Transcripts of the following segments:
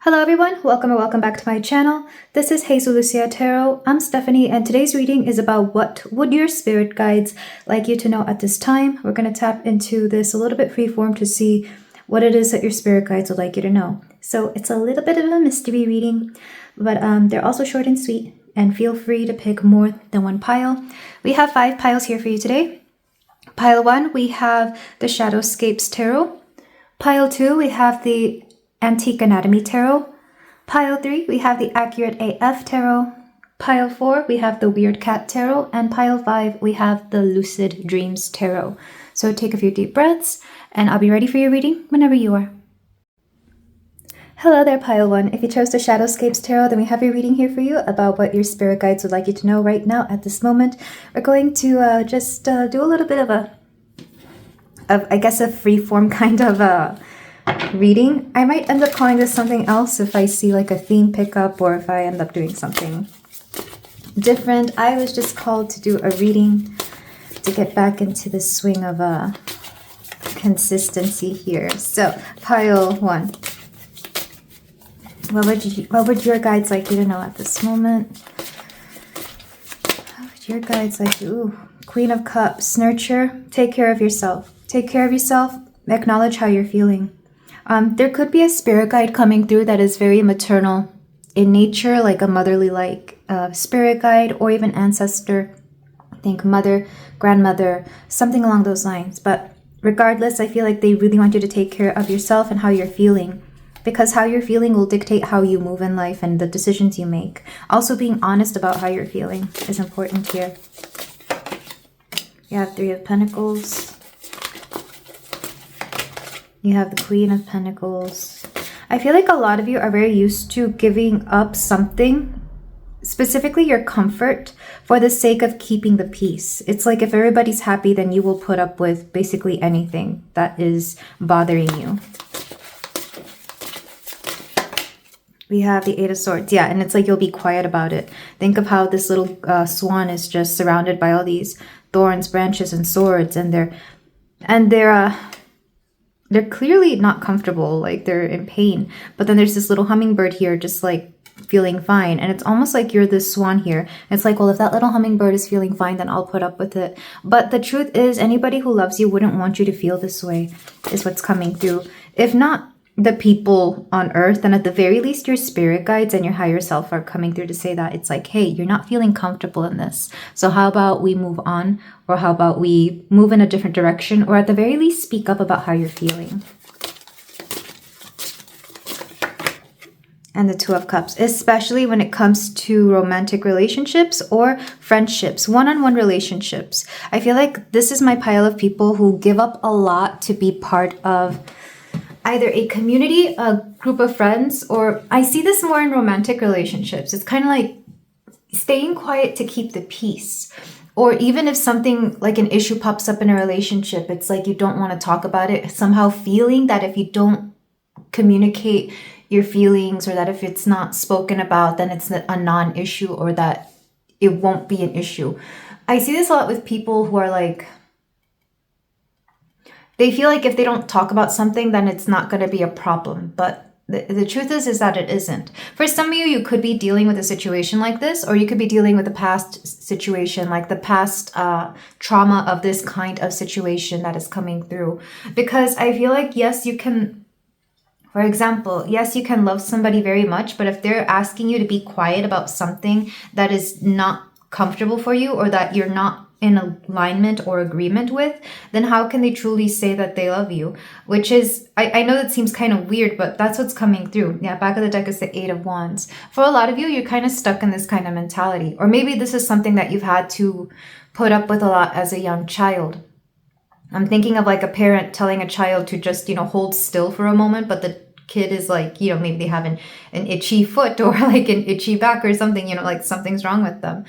Hello everyone, welcome or welcome back to my channel. This is Hazel Lucia Tarot. I'm Stephanie and today's reading is about what would your spirit guides like you to know at this time. We're going to tap into this a little bit freeform to see what it is that your spirit guides would like you to know. So it's a little bit of a mystery reading, but they're also short and sweet, and feel free to pick more than one pile. We have 5 piles here for you today. Pile 1, we have the Shadowscapes Tarot. Pile 2, we have the Antique Anatomy Tarot. Pile 3, we have the Accurate AF Tarot. Pile 4, we have the Weird Cat Tarot. And pile 5, we have the Lucid Dreams Tarot. So take a few deep breaths, and I'll be ready for your reading whenever you are. Hello there, Pile 1. If you chose the Shadowscapes Tarot, then we have your reading here for you about what your spirit guides would like you to know right now at this moment. We're going to just do a little bit of I guess a freeform kind of reading. I might end up calling this something else if I see like a theme pickup or if I end up doing something different. I was just called to do a reading to get back into the swing of consistency here. So pile 1, what would your guides like you to know at this moment? What would your guides like you? Ooh, Queen of Cups, nurture, take care of yourself. Take care of yourself, acknowledge how you're feeling. There could be a spirit guide coming through that is very maternal in nature, like a motherly spirit guide or even ancestor. Think mother, grandmother, something along those lines. But regardless, I feel like they really want you to take care of yourself and how you're feeling, because how you're feeling will dictate how you move in life and the decisions you make. Also, being honest about how you're feeling is important here. You have 3 of Pentacles. You have the Queen of Pentacles. I feel like a lot of you are very used to giving up something, specifically your comfort, for the sake of keeping the peace. It's like if everybody's happy, then you will put up with basically anything that is bothering you. We have the 8 of Swords. Yeah, and it's like you'll be quiet about it. Think of how this little swan is just surrounded by all these thorns, branches, and swords, and they're clearly not comfortable, like they're in pain. But then there's this little hummingbird here just like feeling fine. And it's almost like you're this swan here. It's like, well, if that little hummingbird is feeling fine, then I'll put up with it. But the truth is, anybody who loves you wouldn't want you to feel this way, is what's coming through. If not the people on earth, then at the very least your spirit guides and your higher self are coming through to say that it's like, hey, you're not feeling comfortable in this, so how about we move on, or how about we move in a different direction, or at the very least speak up about how you're feeling. And the 2 of Cups, especially when it comes to romantic relationships or friendships, one-on-one relationships. I feel like this is my pile of people who give up a lot to be part of either a community, a group of friends, or I see this more in romantic relationships. It's kind of like staying quiet to keep the peace. Or even if something like an issue pops up in a relationship, it's like you don't want to talk about it, somehow feeling that if you don't communicate your feelings, or that if it's not spoken about, then it's a non-issue, or that it won't be an issue. I see this a lot with people who are like, they feel like if they don't talk about something, then it's not going to be a problem. But the truth is that it isn't. For some of you, you could be dealing with a situation like this, or you could be dealing with a past situation, like the past trauma of this kind of situation that is coming through. Because I feel like, yes, you can, for example, yes, you can love somebody very much, but if they're asking you to be quiet about something that is not comfortable for you, or that you're not in alignment or agreement with, then how can they truly say that they love you? Which is, I know that seems kind of weird, but that's what's coming through. Yeah, back of the deck is the 8 of Wands. For a lot of you, you're kind of stuck in this kind of mentality. Or maybe this is something that you've had to put up with a lot as a young child. I'm thinking of like a parent telling a child to just, hold still for a moment, but the kid is like, maybe they have an itchy foot or like an itchy back or something, like something's wrong with them.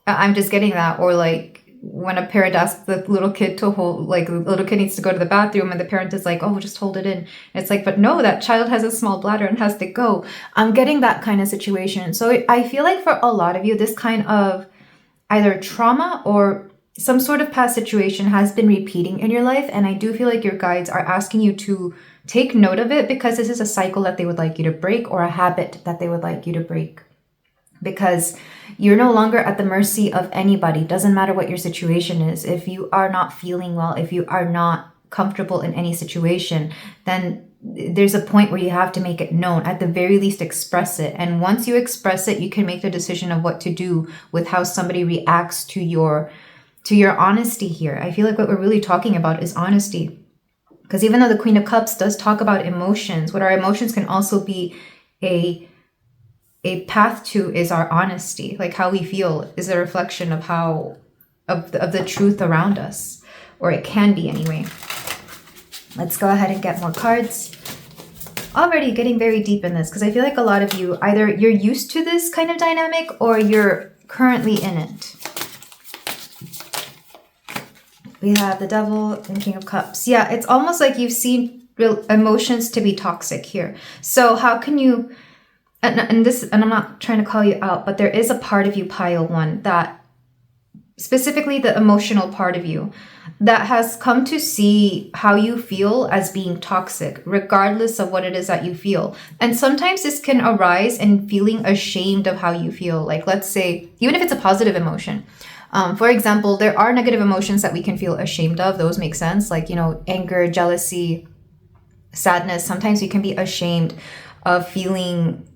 I'm just getting that. Or like when a parent asks the little kid to hold, like the little kid needs to go to the bathroom and the parent is like, oh, just hold it in. And it's like, but no, that child has a small bladder and has to go. I'm getting that kind of situation. So I feel like for a lot of you, this kind of either trauma or some sort of past situation has been repeating in your life. And I do feel like your guides are asking you to take note of it, because this is a cycle that they would like you to break, or a habit that they would like you to break. Because you're no longer at the mercy of anybody. Doesn't matter what your situation is. If you are not feeling well, if you are not comfortable in any situation, then there's a point where you have to make it known. At the very least, express it. And once you express it, you can make the decision of what to do with how somebody reacts to your honesty here. I feel like what we're really talking about is honesty. Because even though the Queen of Cups does talk about emotions, what our emotions can also be a path to is our honesty. Like how we feel is a reflection of the truth around us, or it can be anyway. Let's go ahead and get more cards. Already getting very deep in this, because I feel like a lot of you, either you're used to this kind of dynamic or you're currently in it. We have the Devil and King of Cups. Yeah, it's almost like you've seen real emotions to be toxic here. So how can you, and I'm not trying to call you out, but there is a part of you, pile one, that specifically the emotional part of you, that has come to see how you feel as being toxic, regardless of what it is that you feel. And sometimes this can arise in feeling ashamed of how you feel. Like, let's say, even if it's a positive emotion. For example, there are negative emotions that we can feel ashamed of. Those make sense. Like, anger, jealousy, sadness. Sometimes we can be ashamed of feeling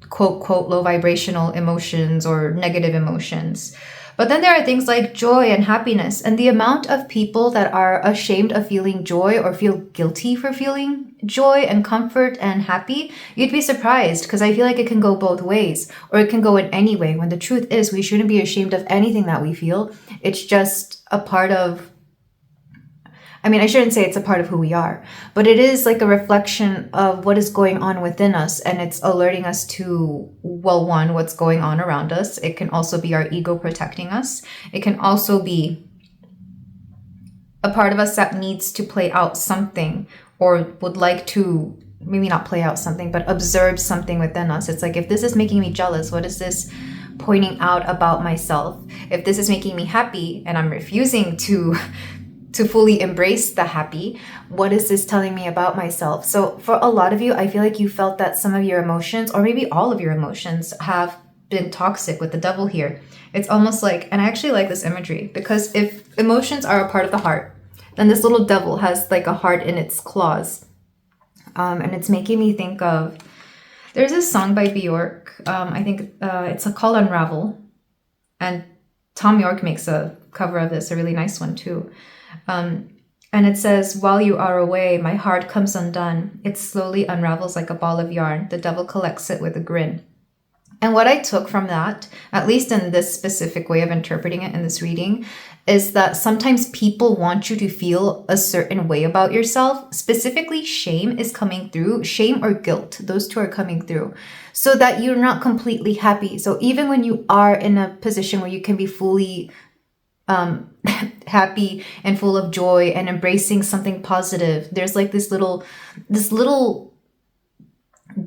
quote, quote, low vibrational emotions or negative emotions. But then there are things like joy and happiness. And the amount of people that are ashamed of feeling joy or feel guilty for feeling joy and comfort and happy, you'd be surprised, because I feel like it can go both ways, or it can go in any way, when the truth is we shouldn't be ashamed of anything that we feel. It's just a part of, I shouldn't say it's a part of who we are, but it is like a reflection of what is going on within us. And it's alerting us to, well, one, what's going on around us. It can also be our ego protecting us. It can also be a part of us that needs to play out something, or would like to maybe not play out something, but observe something within us. It's like, if this is making me jealous, what is this pointing out about myself? If this is making me happy and I'm refusing to fully embrace the happy, what is this telling me about myself? So for a lot of you, I feel like you felt that some of your emotions, or maybe all of your emotions, have been toxic with the Devil here. It's almost like, and I actually like this imagery, because if emotions are a part of the heart, then this little devil has like a heart in its claws. And it's making me think of, there's this song by Bjork. I think it's called Unravel. And Tom York makes a cover of this, a really nice one too. And it says, while you are away, my heart comes undone. It slowly unravels like a ball of yarn. The devil collects it with a grin. And what I took from that, at least in this specific way of interpreting it in this reading, is that sometimes people want you to feel a certain way about yourself. Specifically, shame is coming through. Shame or guilt. Those two are coming through. So that you're not completely happy. So even when you are in a position where you can be fully happy and full of joy and embracing something positive, there's like this little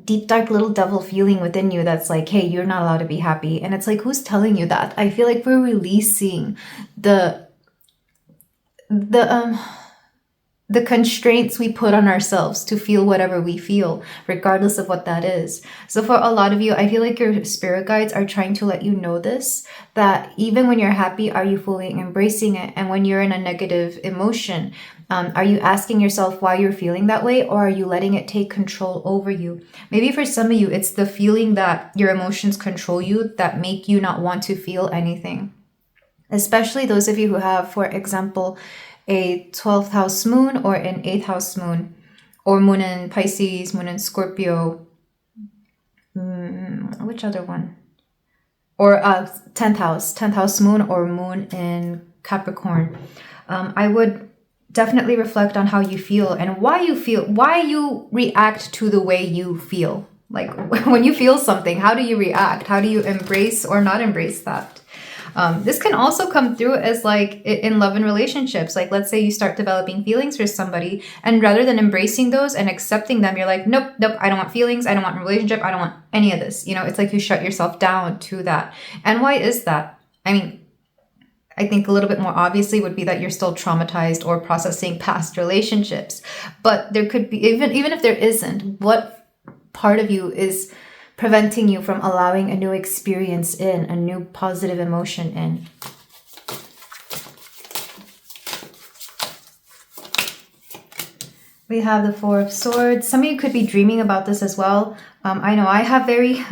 deep, dark little devil feeling within you that's like, hey, you're not allowed to be happy. And it's like, who's telling you that? I feel like we're releasing the constraints we put on ourselves to feel whatever we feel, regardless of what that is. So for a lot of you, I feel like your spirit guides are trying to let you know this, that even when you're happy, are you fully embracing it? And when you're in a negative emotion, are you asking yourself why you're feeling that way, or are you letting it take control over you? Maybe for some of you, it's the feeling that your emotions control you that make you not want to feel anything. Especially those of you who have, for example, a 12th house moon or an 8th house moon, or moon in Pisces, moon in Scorpio. Which other one? Or 10th house moon or moon in Capricorn. I would definitely reflect on how you feel and why you react to the way you feel. Like when you feel something, how do you react? How do you embrace or not embrace that? This can also come through as like in love and relationships. Like, let's say you start developing feelings for somebody, and rather than embracing those and accepting them, you're like, nope, I don't want feelings. I don't want a relationship. I don't want any of this. It's like you shut yourself down to that. And why is that? I think a little bit more obviously would be that you're still traumatized or processing past relationships. But there could be, even if there isn't, what part of you is preventing you from allowing a new experience in, a new positive emotion in? We have the Four of Swords. Some of you could be dreaming about this as well. I know I have very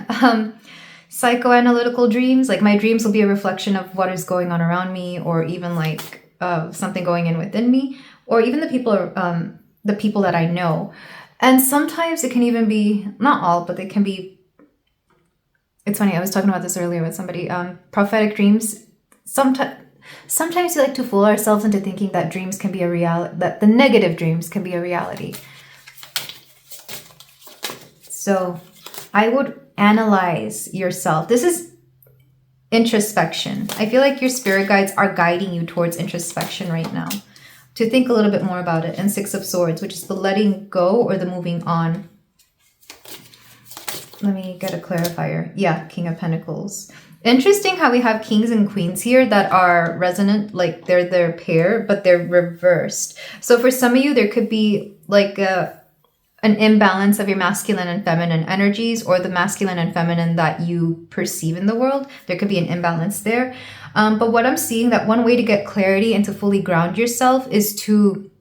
psychoanalytical dreams. Like my dreams will be a reflection of what is going on around me, or even like something going in within me, or even the people that I know. And sometimes it can even be, not all, but they can be, it's funny, I was talking about this earlier with somebody, prophetic dreams. Sometimes we like to fool ourselves into thinking that dreams can be a reality, that the negative dreams can be a reality. So I would analyze yourself. This is introspection. I feel like your spirit guides are guiding you towards introspection right now, to think a little bit more about it. And Six of Swords, which is the letting go or the moving on. Let me get a clarifier. Yeah, King of Pentacles. Interesting how we have kings and queens here that are resonant, like they're their pair, but they're reversed. So for some of you, there could be like an imbalance of your masculine and feminine energies, or the masculine and feminine that you perceive in the world. There could be an imbalance there. But what I'm seeing, that one way to get clarity and to fully ground yourself is to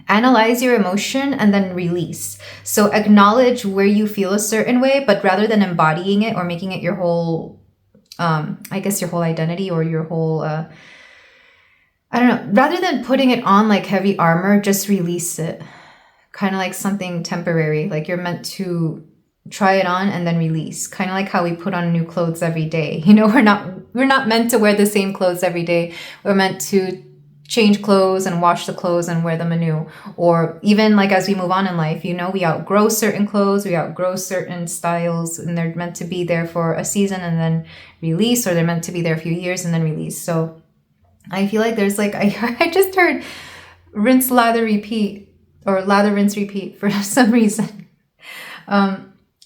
analyze your emotion and then release. So acknowledge where you feel a certain way, but rather than embodying it or making it your whole, I guess your whole identity or your whole, I don't know, rather than putting it on like heavy armor, just release it. Kind of like something temporary, like you're meant to try it on and then release. Kind of like how we put on new clothes every day. You know, we're not meant to wear the same clothes every day. We're meant to change clothes and wash the clothes and wear them anew. Or even like as we move on in life, you know, we outgrow certain clothes, we outgrow certain styles, and they're meant to be there for a season and then release, or they're meant to be there a few years and then release. So I feel like there's like, I just heard rinse, lather, repeat, or lather, rinse, repeat for some reason.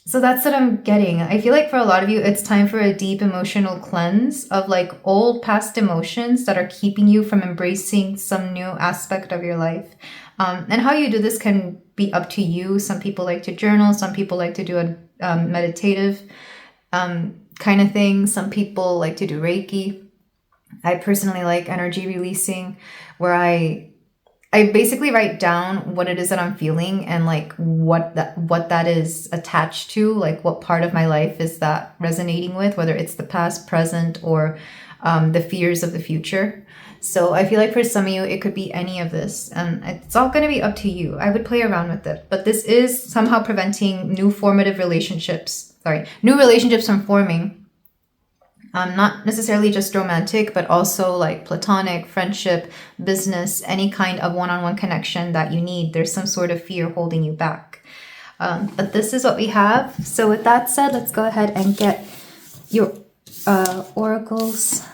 So that's what I'm getting. I feel like for a lot of you, it's time for a deep emotional cleanse of like old past emotions that are keeping you from embracing some new aspect of your life. And how you do this can be up to you. Some people like to journal. Some people like to do a meditative kind of thing. Some people like to do Reiki. I personally like energy releasing, where I basically write down what it is that I'm feeling and like what that is attached to, like what part of my life is that resonating with, whether it's the past, present, or the fears of the future. So I feel like for some of you, it could be any of this, and it's all going to be up to you. I would play around with it, but this is somehow preventing new relationships from forming. Not necessarily just romantic, but also like platonic, friendship, business, any kind of one-on-one connection that you need. There's some sort of fear holding you back. But this is what we have. So with that said, let's go ahead and get your oracles.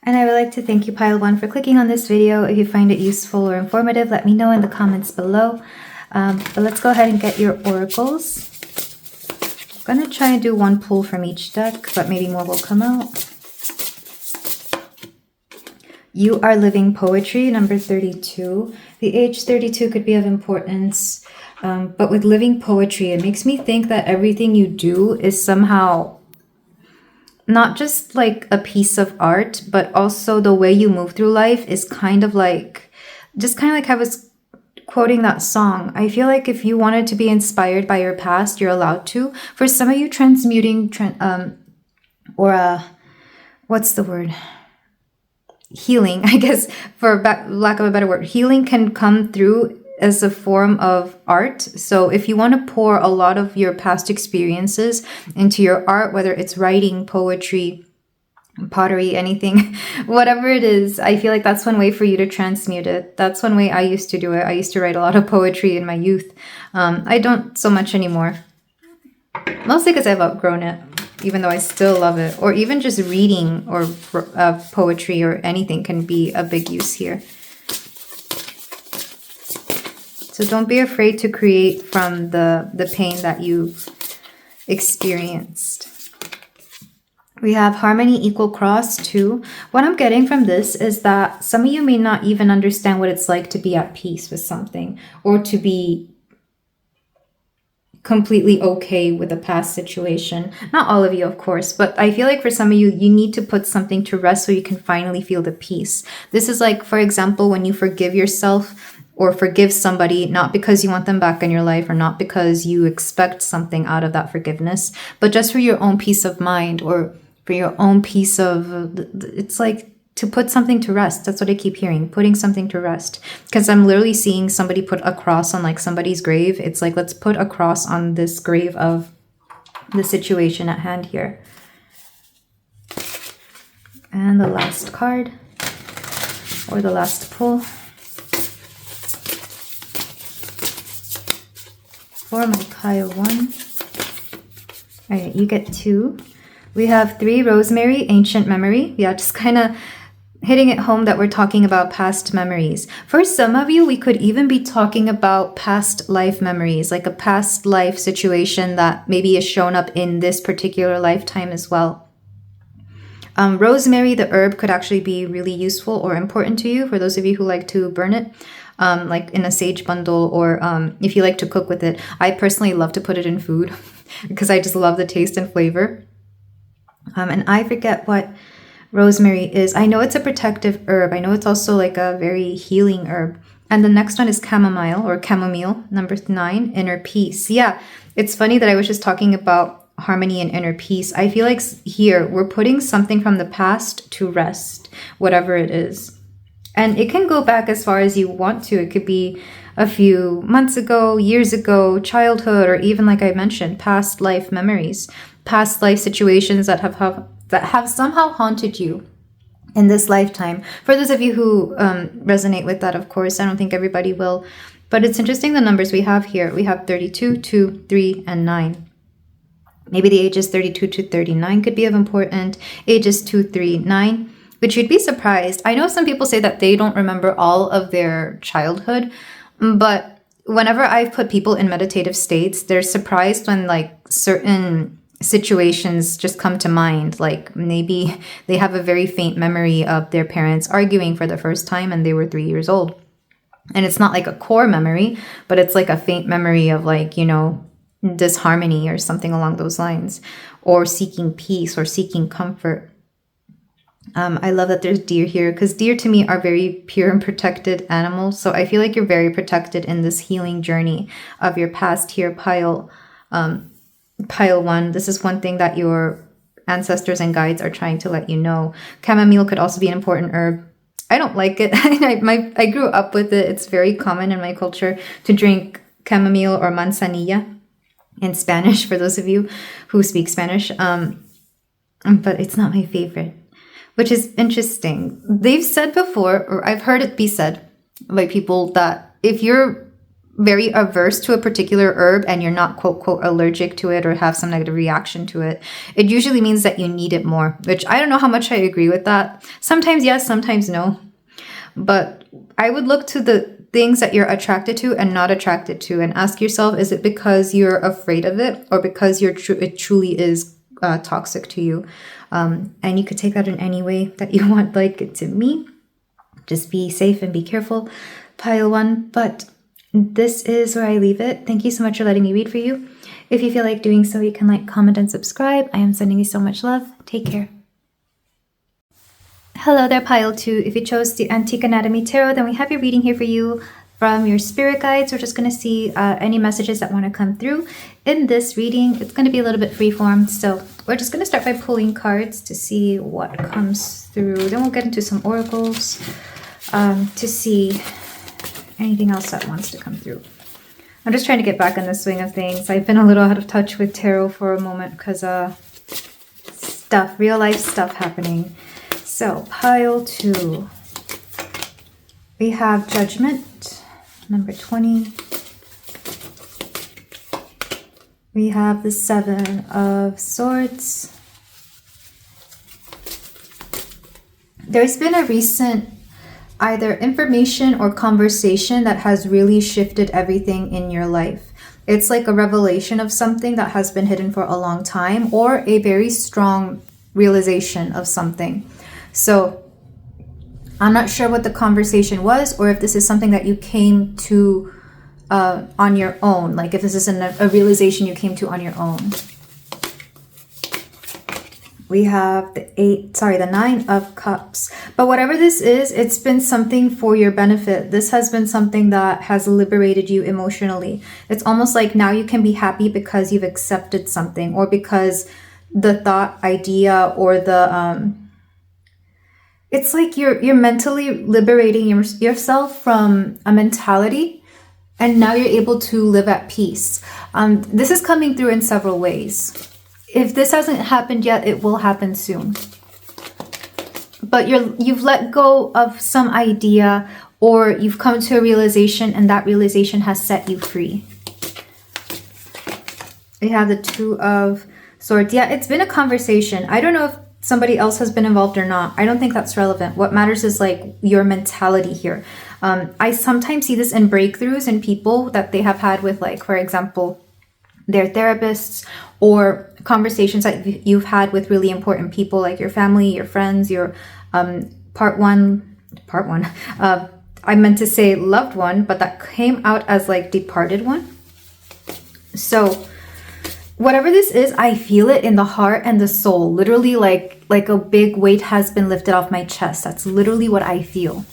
And I would like to thank you, Pile 1, for clicking on this video. If you find it useful or informative, let me know in the comments below. But let's go ahead and get your oracles. I'm going to try and do one pull from each deck, but maybe more will come out. You are living poetry, number 32. The age 32 could be of importance, but with living poetry, it makes me think that everything you do is somehow not just like a piece of art, but also the way you move through life is kind of like I was quoting that song. I feel like if you wanted to be inspired by your past, you're allowed to. For some of you, transmuting, what's the word? Healing, I guess, for lack of a better word. Healing can come through as a form of art. So if you want to pour a lot of your past experiences into your art, whether it's writing, poetry, pottery, anything, whatever it is, I feel like that's one way for you to transmute it. That's one way I used to do it. I used to write a lot of poetry in my youth. I don't so much anymore, mostly because I've outgrown it, even though I still love it. Or even just reading or poetry or anything can be a big use here. So don't be afraid to create from the pain that you experienced. We have harmony equal cross 2. What I'm getting from this is that some of you may not even understand what it's like to be at peace with something, or to be completely okay with a past situation. Not all of you, of course, but I feel like for some of you, you need to put something to rest so you can finally feel the peace. This is like, for example, when you forgive yourself or forgive somebody, not because you want them back in your life or not because you expect something out of that forgiveness, but just for your own peace of mind, or for your own peace of, it's like to put something to rest. That's what I keep hearing, putting something to rest. Because I'm literally seeing somebody put a cross on like somebody's grave. It's like, let's put a cross on this grave of the situation at hand here. And the last card, or the last pull, for my pile 1. All right, you get 2. We have 3, rosemary, ancient memory. Yeah, just kind of hitting it home that we're talking about past memories. For some of you, we could even be talking about past life memories, like a past life situation that maybe is shown up in this particular lifetime as well. Rosemary, the herb, could actually be really useful or important to you for those of you who like to burn it, like in a sage bundle, or if you like to cook with it. I personally love to put it in food because I just love the taste and flavor. And I forget what rosemary is. I know it's a protective herb. I know it's also like a very healing herb. And the next one is chamomile, or chamomile, number 9, inner peace. Yeah, it's funny that I was just talking about harmony and inner peace. I feel like here we're putting something from the past to rest, whatever it is. And it can go back as far as you want to. It could be a few months ago, years ago, childhood, or even, like I mentioned, past life memories, past life situations that have somehow haunted you in this lifetime. For those of you who resonate with that, of course, I don't think everybody will. But it's interesting the numbers we have here. We have 32, 2, 3, and 9. Maybe the ages 32 to 39 could be of important. Ages 2, 3, 9. But you'd be surprised. I know some people say that they don't remember all of their childhood, but whenever I've put people in meditative states, they're surprised when like certain situations just come to mind. Like maybe they have a very faint memory of their parents arguing for the first time and they were 3 years old. And it's not like a core memory, but it's like a faint memory of like, you know, disharmony or something along those lines, or seeking peace or seeking comfort. I love that there's deer here, because deer to me are very pure and protected animals. So I feel like you're very protected in this healing journey of your past here, pile 1. This is one thing that your ancestors and guides are trying to let you know. Chamomile could also be an important herb. I don't like it. I grew up with it. It's very common in my culture to drink chamomile or manzanilla in Spanish, for those of you who speak Spanish. But it's not my favorite, which is interesting. They've said before, or I've heard it be said by people, that if you're very averse to a particular herb and you're not quote, quote, allergic to it or have some negative reaction to it, it usually means that you need it more, which I don't know how much I agree with that. Sometimes yes, sometimes no. But I would look to the things that you're attracted to and not attracted to and ask yourself, is it because you're afraid of it or because it truly is toxic to you? And you could take that in any way that you want. Like, to me, just be safe and be careful, pile 1. But this is where I leave it. Thank you so much for letting me read for you. If you feel like doing so, you can like, comment, and subscribe. I am sending you so much love. Take care. Hello there, pile 2. If you chose the Antique Anatomy Tarot, then we have your reading here for you from your spirit guides. We're just going to see any messages that want to come through in this reading. It's going to be a little bit freeform, so we're just going to start by pulling cards to see what comes through. Then we'll get into some oracles to see anything else that wants to come through. I'm just trying to get back in the swing of things. I've been a little out of touch with tarot for a moment because real life stuff happening. So, pile 2. We have Judgment, number 20. We have the 7 of Swords. There's been a recent either information or conversation that has really shifted everything in your life. It's like a revelation of something that has been hidden for a long time, or a very strong realization of something. So I'm not sure what the conversation was, or if this is something that you came to on your own. Like if this is a realization you came to on your own. We have the 9 of Cups. But whatever this is, it's been something for your benefit. This has been something that has liberated you emotionally. It's almost like now you can be happy because you've accepted something, or because the thought, idea, or the it's like you're mentally liberating yourself from a mentality, and now you're able to live at peace. This is coming through in several ways. If this hasn't happened yet, it will happen soon. But you've let go of some idea, or you've come to a realization, and that realization has set you free. We have the 2 of Swords. Yeah, it's been a conversation. I don't know if somebody else has been involved or not. I don't think that's relevant. What matters is like your mentality here. I sometimes see this in breakthroughs in people that they have had with, like, for example, their therapists, or conversations that you've had with really important people, like your family, your friends, your part one, I meant to say loved one, but that came out as like departed one. So whatever this is, I feel it in the heart and the soul. Literally like a big weight has been lifted off my chest. That's literally what I feel.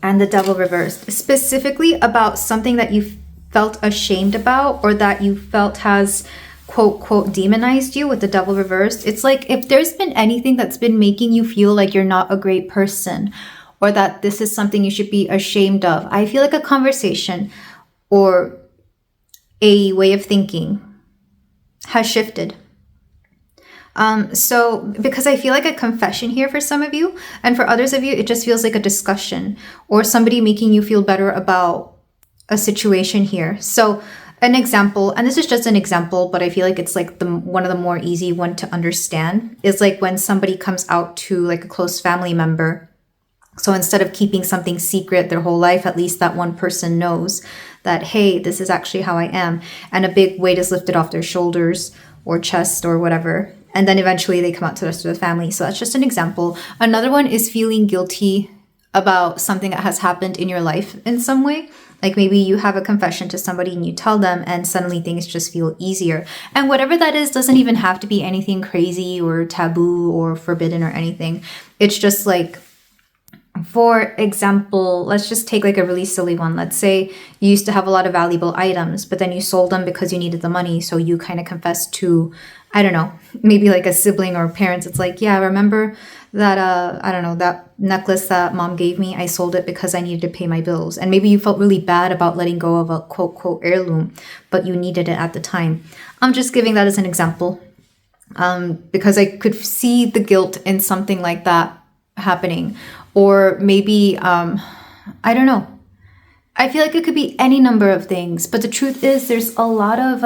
And the Devil reversed, specifically about something that you felt ashamed about, or that you felt has quote demonized you with the Devil reversed. It's like if there's been anything that's been making you feel like you're not a great person, or that this is something you should be ashamed of, I feel like a conversation or a way of thinking has shifted. So because I feel like a confession here for some of you, and for others of you, it just feels like a discussion, or somebody making you feel better about a situation here. So an example, and this is just an example, but I feel like it's like one of the more easy one to understand, is like when somebody comes out to like a close family member. So instead of keeping something secret their whole life, at least that one person knows that, hey, this is actually how I am. And a big weight is lifted off their shoulders or chest or whatever. And then eventually they come out to the rest of the family. So that's just an example. Another one is feeling guilty about something that has happened in your life in some way. Like maybe you have a confession to somebody and you tell them, and suddenly things just feel easier. And whatever that is doesn't even have to be anything crazy or taboo or forbidden or anything. It's just like, for example, let's just take like a really silly one. Let's say you used to have a lot of valuable items, but then you sold them because you needed the money. So you kind of confessed to, I don't know, maybe like a sibling or parents. It's like, yeah, remember that, I don't know, that necklace that mom gave me? I sold it because I needed to pay my bills. And maybe you felt really bad about letting go of a quote heirloom, but you needed it at the time. I'm just giving that as an example, because I could see the guilt in something like that happening. Or maybe, I don't know. I feel like it could be any number of things. But the truth is there's a lot of,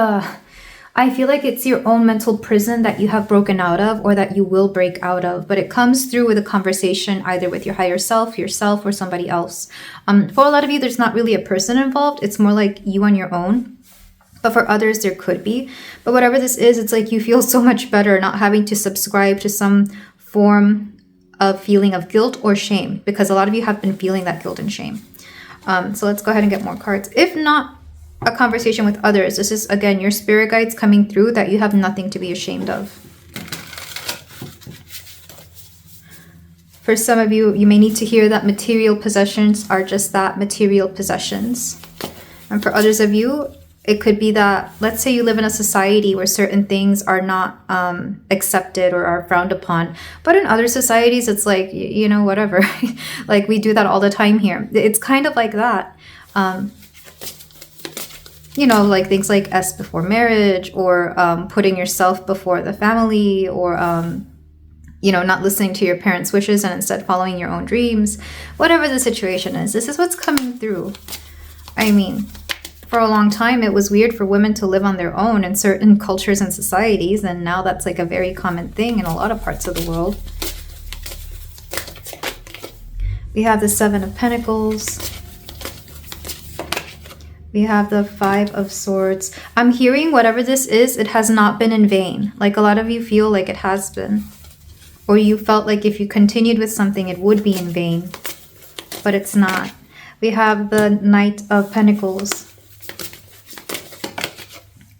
I feel like it's your own mental prison that you have broken out of, or that you will break out of. But it comes through with a conversation either with your higher self, yourself, or somebody else. For a lot of you, there's not really a person involved. It's more like you on your own. But for others, there could be. But whatever this is, it's like you feel so much better not having to subscribe to some form of feeling of guilt or shame, because a lot of you have been feeling that guilt and shame. So let's go ahead and get more cards. If not a conversation with others, this is again your spirit guides coming through that you have nothing to be ashamed of. For some of you, you may need to hear that material possessions are just that, material possessions. And for others of you, it could be that, let's say you live in a society where certain things are not accepted or are frowned upon. But in other societies, it's like, you know, whatever. Like we do that all the time here. It's kind of like that. You know, like things like S before marriage, or putting yourself before the family, or, you know, not listening to your parents' wishes and instead following your own dreams. Whatever the situation is, this is what's coming through. I mean, for a long time, it was weird for women to live on their own in certain cultures and societies, and now that's like a very common thing in a lot of parts of the world. We have the 7 of Pentacles, We have the Five of Swords. I'm hearing whatever this is, it has not been in vain. Like a lot of you feel like it has been. Or you felt like if you continued with something, it would be in vain. But it's not. We have the Knight of Pentacles.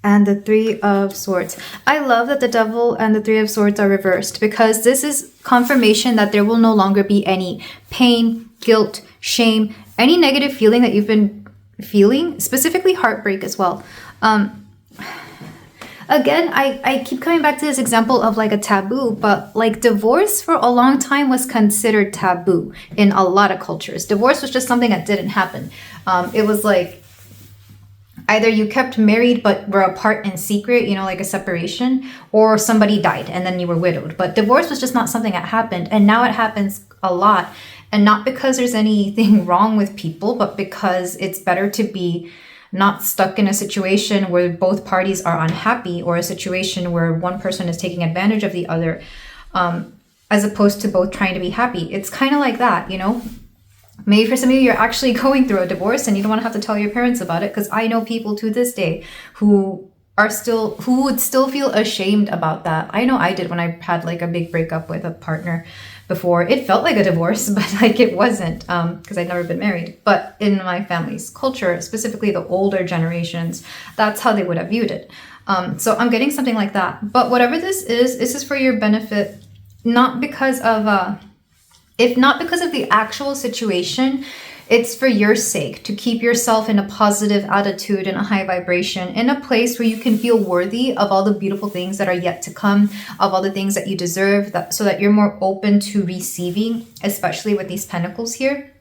And the Three of Swords. I love that the Devil and the Three of Swords are reversed, because this is confirmation that there will no longer be any pain, guilt, shame, any negative feeling that you've been feeling, specifically heartbreak as well. Again, I keep coming back to this example of like a taboo, but like divorce for a long time was considered taboo in a lot of cultures. Divorce was just something that didn't happen. It was like either you kept married but were apart in secret, you know, like a separation, or somebody died and then you were widowed. But divorce was just not something that happened. And now it happens a lot. And not because there's anything wrong with people, but because it's better to be not stuck in a situation where both parties are unhappy, or a situation where one person is taking advantage of the other, as opposed to both trying to be happy. It's kind of like that, you know? Maybe for some of you, you're actually going through a divorce and you don't want to have to tell your parents about it, because I know people to this day who would still feel ashamed about that. I know I did when I had like a big breakup with a partner before. It felt like a divorce, but like it wasn't, because I'd never been married. But in my family's culture, specifically the older generations, that's how they would have viewed it. So I'm getting something like that. But whatever this is for your benefit, not because of if not because of the actual situation, it's for your sake, to keep yourself in a positive attitude and a high vibration, in a place where you can feel worthy of all the beautiful things that are yet to come, of all the things that you deserve, so that you're more open to receiving, especially with these pentacles here.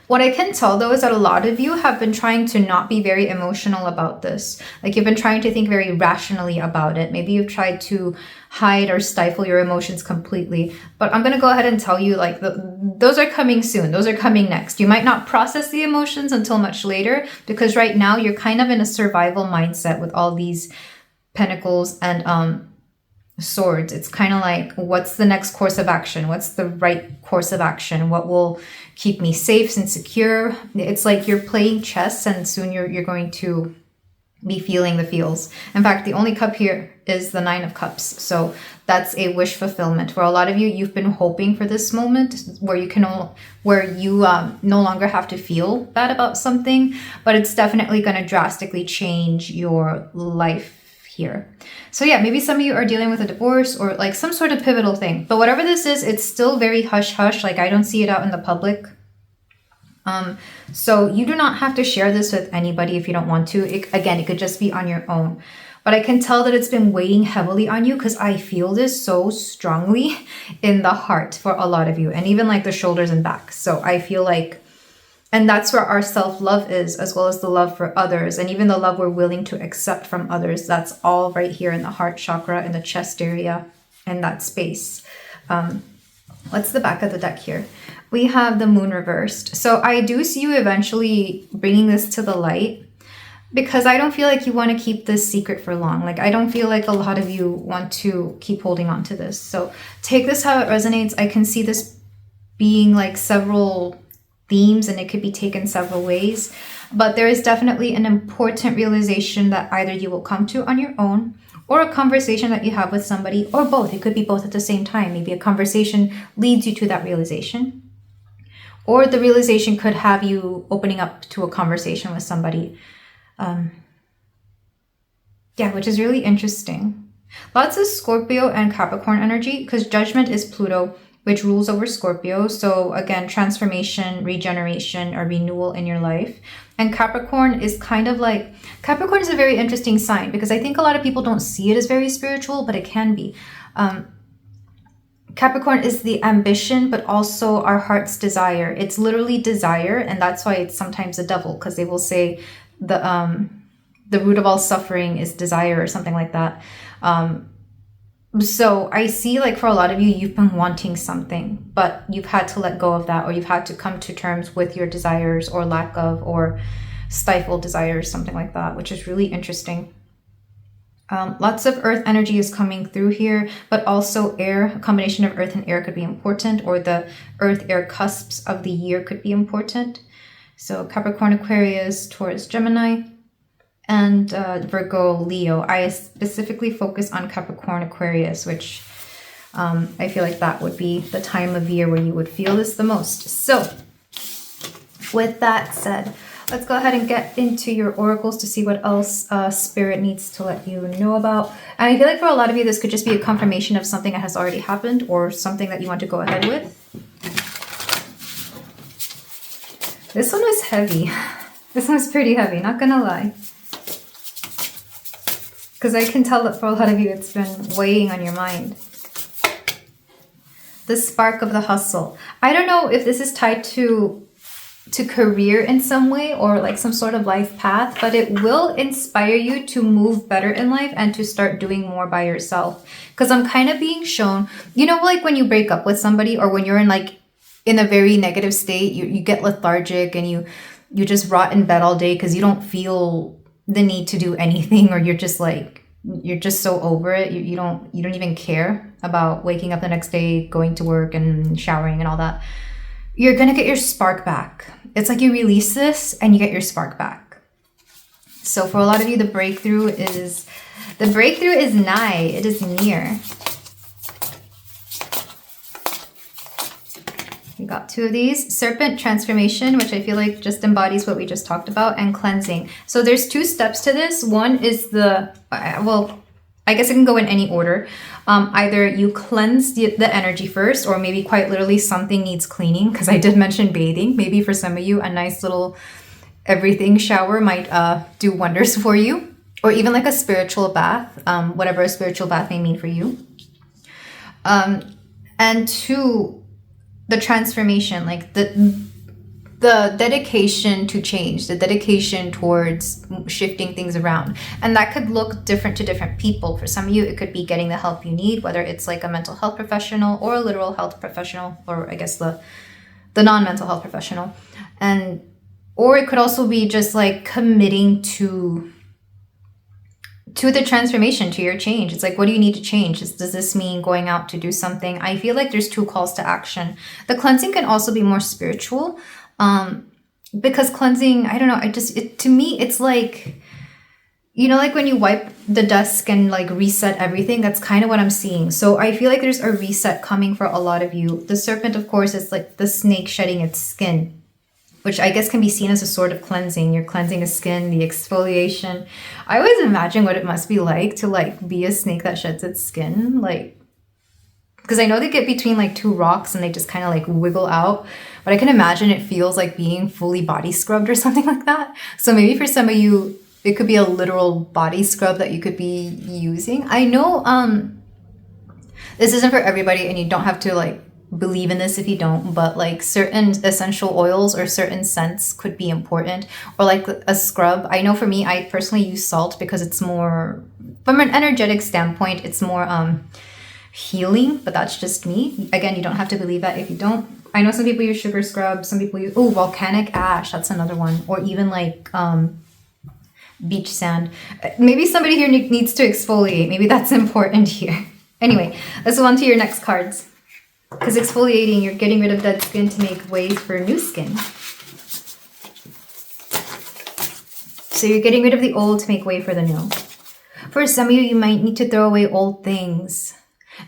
What I can tell though is that a lot of you have been trying to not be very emotional about this. Like you've been trying to think very rationally about it. Maybe you've tried to hide or stifle your emotions completely. But I'm going to go ahead and tell you, like, those are coming soon. Those are coming next. You might not process the emotions until much later, because right now you're kind of in a survival mindset with all these pentacles and swords. It's kind of like, what's the next course of action? What's the right course of action? What will keep me safe and secure? It's like you're playing chess, and soon you're going to be feeling the feels. In fact, the only cup here is the Nine of Cups. So that's a wish fulfillment, where a lot of you've been hoping for this moment where you no longer have to feel bad about something, but it's definitely going to drastically change your life here. So yeah, maybe some of you are dealing with a divorce or like some sort of pivotal thing, but whatever this is, it's still very hush hush. Like I don't see it out in the public. So you do not have to share this with anybody if you don't want to. Again, it could just be on your own. But I can tell that it's been weighing heavily on you, because I feel this so strongly in the heart for a lot of you, and even like the shoulders and back. So I feel like, and that's where our self-love is, as well as the love for others, and even the love we're willing to accept from others. That's all right here in the heart chakra, in the chest area, in that space. What's the back of the deck here? We have the Moon reversed. So I do see you eventually bringing this to the light, because I don't feel like you want to keep this secret for long. Like I don't feel like a lot of you want to keep holding on to this. So take this how it resonates. I can see this being like several themes, and it could be taken several ways. But there is definitely an important realization that either you will come to on your own, or a conversation that you have with somebody, or both. It could be both at the same time. Maybe a conversation leads you to that realization, or the realization could have you opening up to a conversation with somebody. Yeah, which is really interesting. Lots of Scorpio and Capricorn energy, because Judgment is Pluto, which rules over Scorpio. So again, transformation, regeneration, or renewal in your life. And Capricorn is kind of like, Capricorn is a very interesting sign, because I think a lot of people don't see it as very spiritual, but it can be. Capricorn is the ambition, but also our heart's desire. It's literally desire, and that's why it's sometimes a devil, because they will say the root of all suffering is desire, or something like that. So I see, like, for a lot of you, you've been wanting something, but you've had to let go of that, or you've had to come to terms with your desires, or lack of, or stifled desires, something like that, which is really interesting. Lots of earth energy is coming through here, but also air. A combination of earth and air could be important, or the earth-air cusps of the year could be important. So Capricorn, Aquarius, Taurus, Gemini, and Virgo, Leo. I specifically focus on Capricorn, Aquarius, which I feel like that would be the time of year where you would feel this the most. So with that said, let's go ahead and get into your oracles to see what else Spirit needs to let you know about. And I feel like for a lot of you, this could just be a confirmation of something that has already happened or something that you want to go ahead with. This one was heavy. This one's pretty heavy, not gonna lie. Because I can tell that for a lot of you, it's been weighing on your mind. The spark of the hustle. I don't know if this is tied to career in some way or like some sort of life path, but it will inspire you to move better in life and to start doing more by yourself. Because I'm kind of being shown, you know, like when you break up with somebody or when you're in like in a very negative state, you get lethargic and you just rot in bed all day because you don't feel the need to do anything, or you're just so over it. You don't even care about waking up the next day, going to work and showering and all that. You're gonna get your spark back. It's like you release this and you get your spark back. So for a lot of you, the breakthrough is nigh. It is near. We got 2 of these. Serpent, transformation, which I feel like just embodies what we just talked about, and cleansing. So there's 2 steps to this. One is well, I guess it can go in any order. Either you cleanse the energy first, or maybe quite literally something needs cleaning, because I did mention bathing. Maybe for some of you, a nice little everything shower might do wonders for you, or even like a spiritual bath, whatever a spiritual bath may mean for you. And 2, the transformation, like the dedication to change, the dedication towards shifting things around. And that could look different to different people. For some of you, it could be getting the help you need, whether it's like a mental health professional or a literal health professional, or I guess the non-mental health professional. Or it could also be just like committing to the transformation, to your change. It's like, what do you need to change? Does this mean going out to do something? I feel like there's 2 calls to action. The cleansing can also be more spiritual, because cleansing, I don't know, to me, it's like, you know, like when you wipe the desk and like reset everything, that's kind of what I'm seeing. So I feel like there's a reset coming for a lot of you. The serpent, of course, is like the snake shedding its skin, which I guess can be seen as a sort of cleansing. You're cleansing the skin, the exfoliation. I always imagine what it must be like to like be a snake that sheds its skin. Like, because I know they get between like 2 rocks and they just kind of like wiggle out. But I can imagine it feels like being fully body scrubbed or something like that. So maybe for some of you, it could be a literal body scrub that you could be using. I know this isn't for everybody, and you don't have to like believe in this if you don't, but like certain essential oils or certain scents could be important, or like a scrub. I know for me, I personally use salt because it's more, from an energetic standpoint, it's more healing, but that's just me. Again, you don't have to believe that if you don't. I know some people use sugar scrub, some people use volcanic ash, that's another one, or even like beach sand. Maybe somebody here needs to exfoliate. Maybe that's important here. Anyway, let's go on to your next cards. Because exfoliating, you're getting rid of dead skin to make way for new skin. So you're getting rid of the old to make way for the new. For some of you, you might need to throw away old things.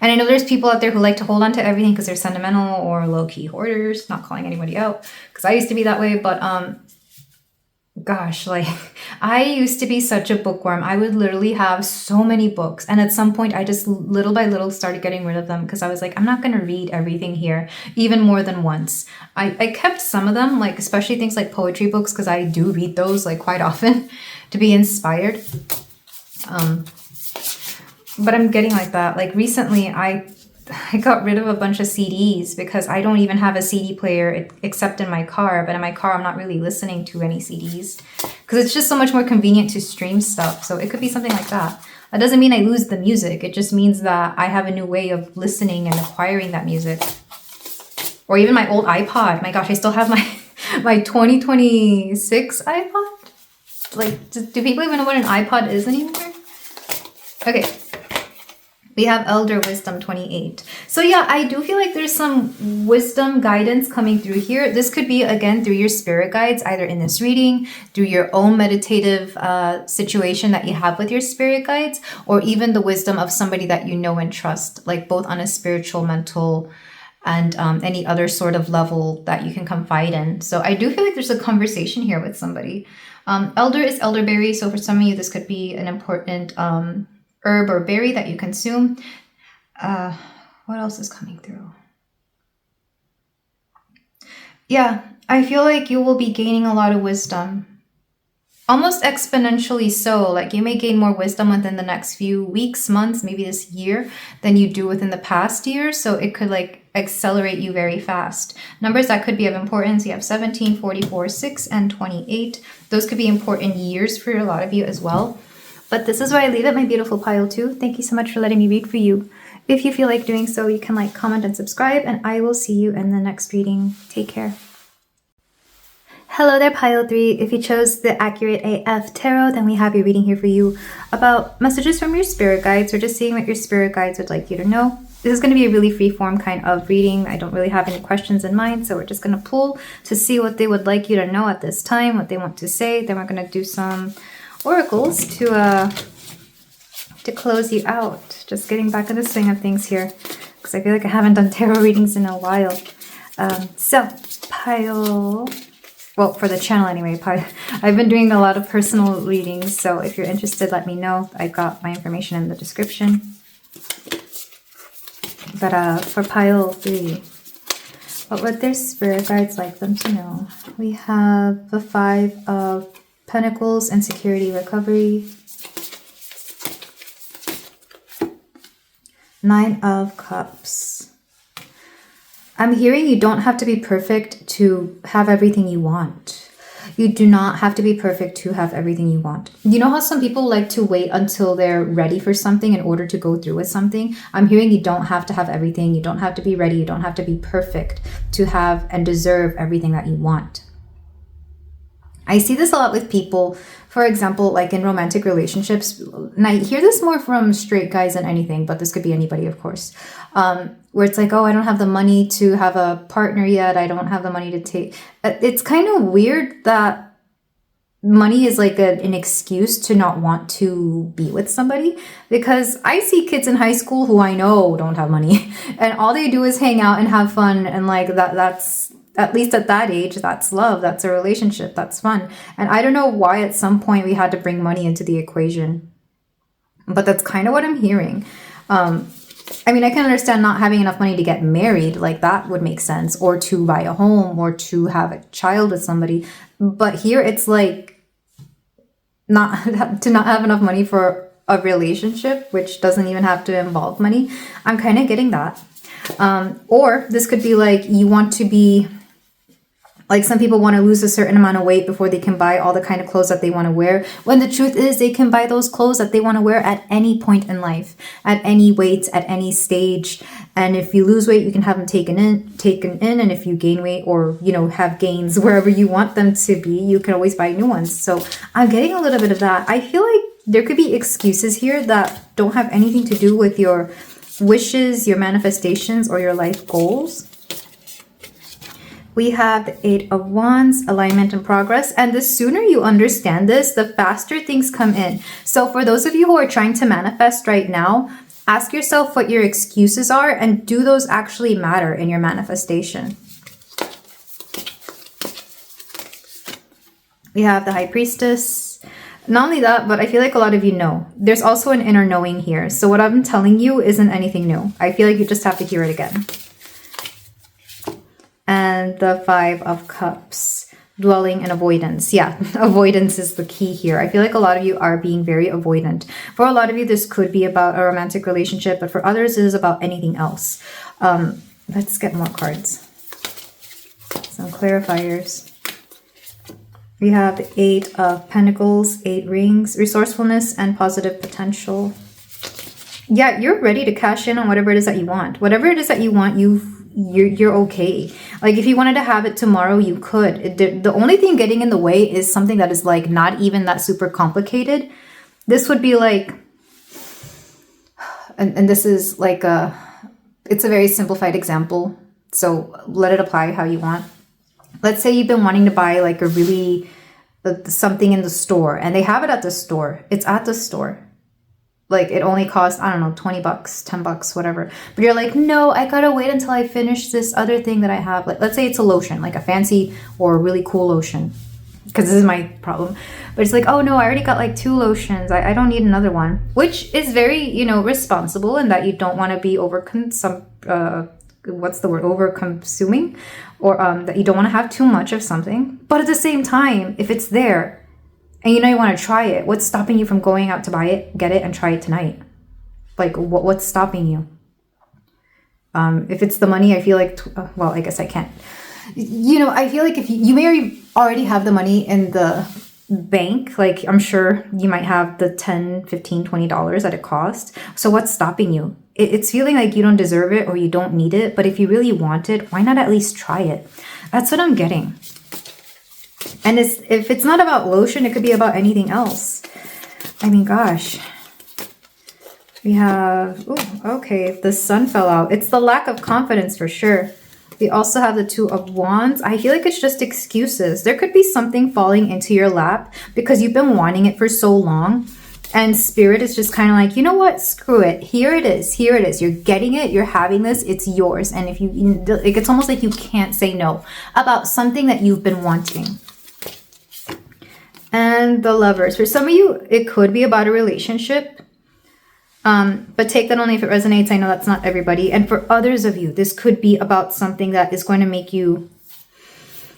And I know there's people out there who like to hold on to everything because they're sentimental or low-key hoarders, not calling anybody out, because I used to be that way. But gosh, like I used to be such a bookworm. I would literally have so many books, and at some point I just little by little started getting rid of them because I was like, I'm not going to read everything here, even more than once. I kept some of them, like especially things like poetry books, because I do read those like quite often to be inspired. But I'm getting like that. Like recently I got rid of a bunch of CDs because I don't even have a CD player except in my car. But in my car, I'm not really listening to any CDs because it's just so much more convenient to stream stuff. So it could be something like that. That doesn't mean I lose the music. It just means that I have a new way of listening and acquiring that music. Or even my old iPod. My gosh, I still have my 2026 iPod. Like, do people even know what an iPod is anymore? Okay. We have Elder Wisdom 28. So yeah, I do feel like there's some wisdom guidance coming through here. This could be, again, through your spirit guides, either in this reading, through your own meditative situation that you have with your spirit guides, or even the wisdom of somebody that you know and trust, like both on a spiritual, mental, and any other sort of level that you can confide in. So I do feel like there's a conversation here with somebody. Elder is elderberry, so for some of you, this could be an important herb or berry that you consume. What else is coming through? Yeah, I feel like you will be gaining a lot of wisdom. Almost exponentially so. Like you may gain more wisdom within the next few weeks, months, maybe this year than you do within the past year. So it could like accelerate you very fast. Numbers that could be of importance. You have 17, 44, 6, and 28. Those could be important years for a lot of you as well. But this is where I leave it, my beautiful pile 2. Thank you so much for letting me read for you. If you feel like doing so, you can like, comment, and subscribe, and I will see you in the next reading. Take care. Hello there, pile 3. If you chose the Accurate AF Tarot, then we have your reading here for you about messages from your spirit guides, or just seeing what your spirit guides would like you to know. This is going to be a really freeform kind of reading. I don't really have any questions in mind, so we're just going to pull to see what they would like you to know at this time, what they want to say. Then we're going to do some oracles to close you out. Just getting back in the swing of things here, because I feel like I haven't done tarot readings in a while. So pile, well, for the channel anyway, I've been doing a lot of personal readings, so if you're interested, let me know. I got my information in the description. But for pile 3, what would their spirit guides like them to know? We have the 5 of Pentacles, insecurity, recovery. 9 of Cups. I'm hearing you don't have to be perfect to have everything you want. You do not have to be perfect to have everything you want. You know how some people like to wait until they're ready for something in order to go through with something? I'm hearing you don't have to have everything. You don't have to be ready. You don't have to be perfect to have and deserve everything that you want. I see this a lot with people, for example, like in romantic relationships, and I hear this more from straight guys than anything, but this could be anybody, of course, where it's like, oh, I don't have the money to have a partner yet. I don't have the money to take. It's kind of weird that money is like an excuse to not want to be with somebody, because I see kids in high school who I know don't have money and all they do is hang out and have fun, and like that's at least at that age, that's love, that's a relationship, that's fun. And I don't know why at some point we had to bring money into the equation, but that's kind of what I'm hearing. I mean, I can understand not having enough money to get married, like that would make sense, or to buy a home, or to have a child with somebody. But here it's like not have enough money for a relationship, which doesn't even have to involve money. I'm kind of getting that. Or this could be like you want to be, like some people want to lose a certain amount of weight before they can buy all the kind of clothes that they want to wear, when the truth is they can buy those clothes that they want to wear at any point in life, at any weight, at any stage. And if you lose weight, you can have them taken in. And if you gain weight, or, you know, have gains wherever you want them to be, you can always buy new ones. So I'm getting a little bit of that. I feel like there could be excuses here that don't have anything to do with your wishes, your manifestations, or your life goals. We have the 8 of Wands, alignment and progress. And the sooner you understand this, the faster things come in. So for those of you who are trying to manifest right now, ask yourself what your excuses are, and do those actually matter in your manifestation? We have the High Priestess. Not only that, but I feel like a lot of you know. There's also an inner knowing here. So what I'm telling you isn't anything new. I feel like you just have to hear it again. And the 5 of Cups, dwelling and avoidance. Yeah, avoidance is the key here. I feel like a lot of you are being very avoidant. For a lot of you, this could be about a romantic relationship, but for others, it is about anything else. Let's get more cards. Some clarifiers. We have the 8 of Pentacles, 8 rings, resourcefulness and positive potential. Yeah, you're ready to cash in on whatever it is that you want. Whatever it is that you want, you're okay. Like if you wanted to have it tomorrow, you could. The only thing getting in the way is something that is like not even that super complicated. This would be like, and this is like it's a very simplified example, so let it apply how you want. Let's say you've been wanting to buy like a really something in the store, and they have it at the store. It's at the store. Like it only costs, I don't know, 20 bucks, 10 bucks, whatever. But you're like, no, I gotta wait until I finish this other thing that I have. Like, let's say it's a lotion, like a fancy or really cool lotion, because this is my problem. But it's like, oh no, I already got like 2 lotions. I don't need another one, which is very, you know, responsible, in that you don't want to be over consuming, or that you don't want to have too much of something. But at the same time, if it's there and you know you want to try it, what's stopping you from going out to buy it, get it, and try it tonight? Like, what's stopping you? If it's the money, I feel like, well, I guess I can't. You know, I feel like if you may already have the money in the bank, like I'm sure you might have the $10, $15, $20 that it costs. So what's stopping you? It's feeling like you don't deserve it or you don't need it. But if you really want it, why not at least try it? That's what I'm getting. And if it's not about lotion, it could be about anything else. I mean, gosh. We have, okay, the sun fell out. It's the lack of confidence for sure. We also have the 2 of Wands. I feel like it's just excuses. There could be something falling into your lap because you've been wanting it for so long. And Spirit is just kind of like, you know what? Screw it. Here it is. Here it is. You're getting it. You're having this. It's yours. And if it's almost like you can't say no about something that you've been wanting. And the Lovers. For some of you, it could be about a relationship. But take that only if it resonates. I know that's not everybody. And for others of you, this could be about something that is going to make you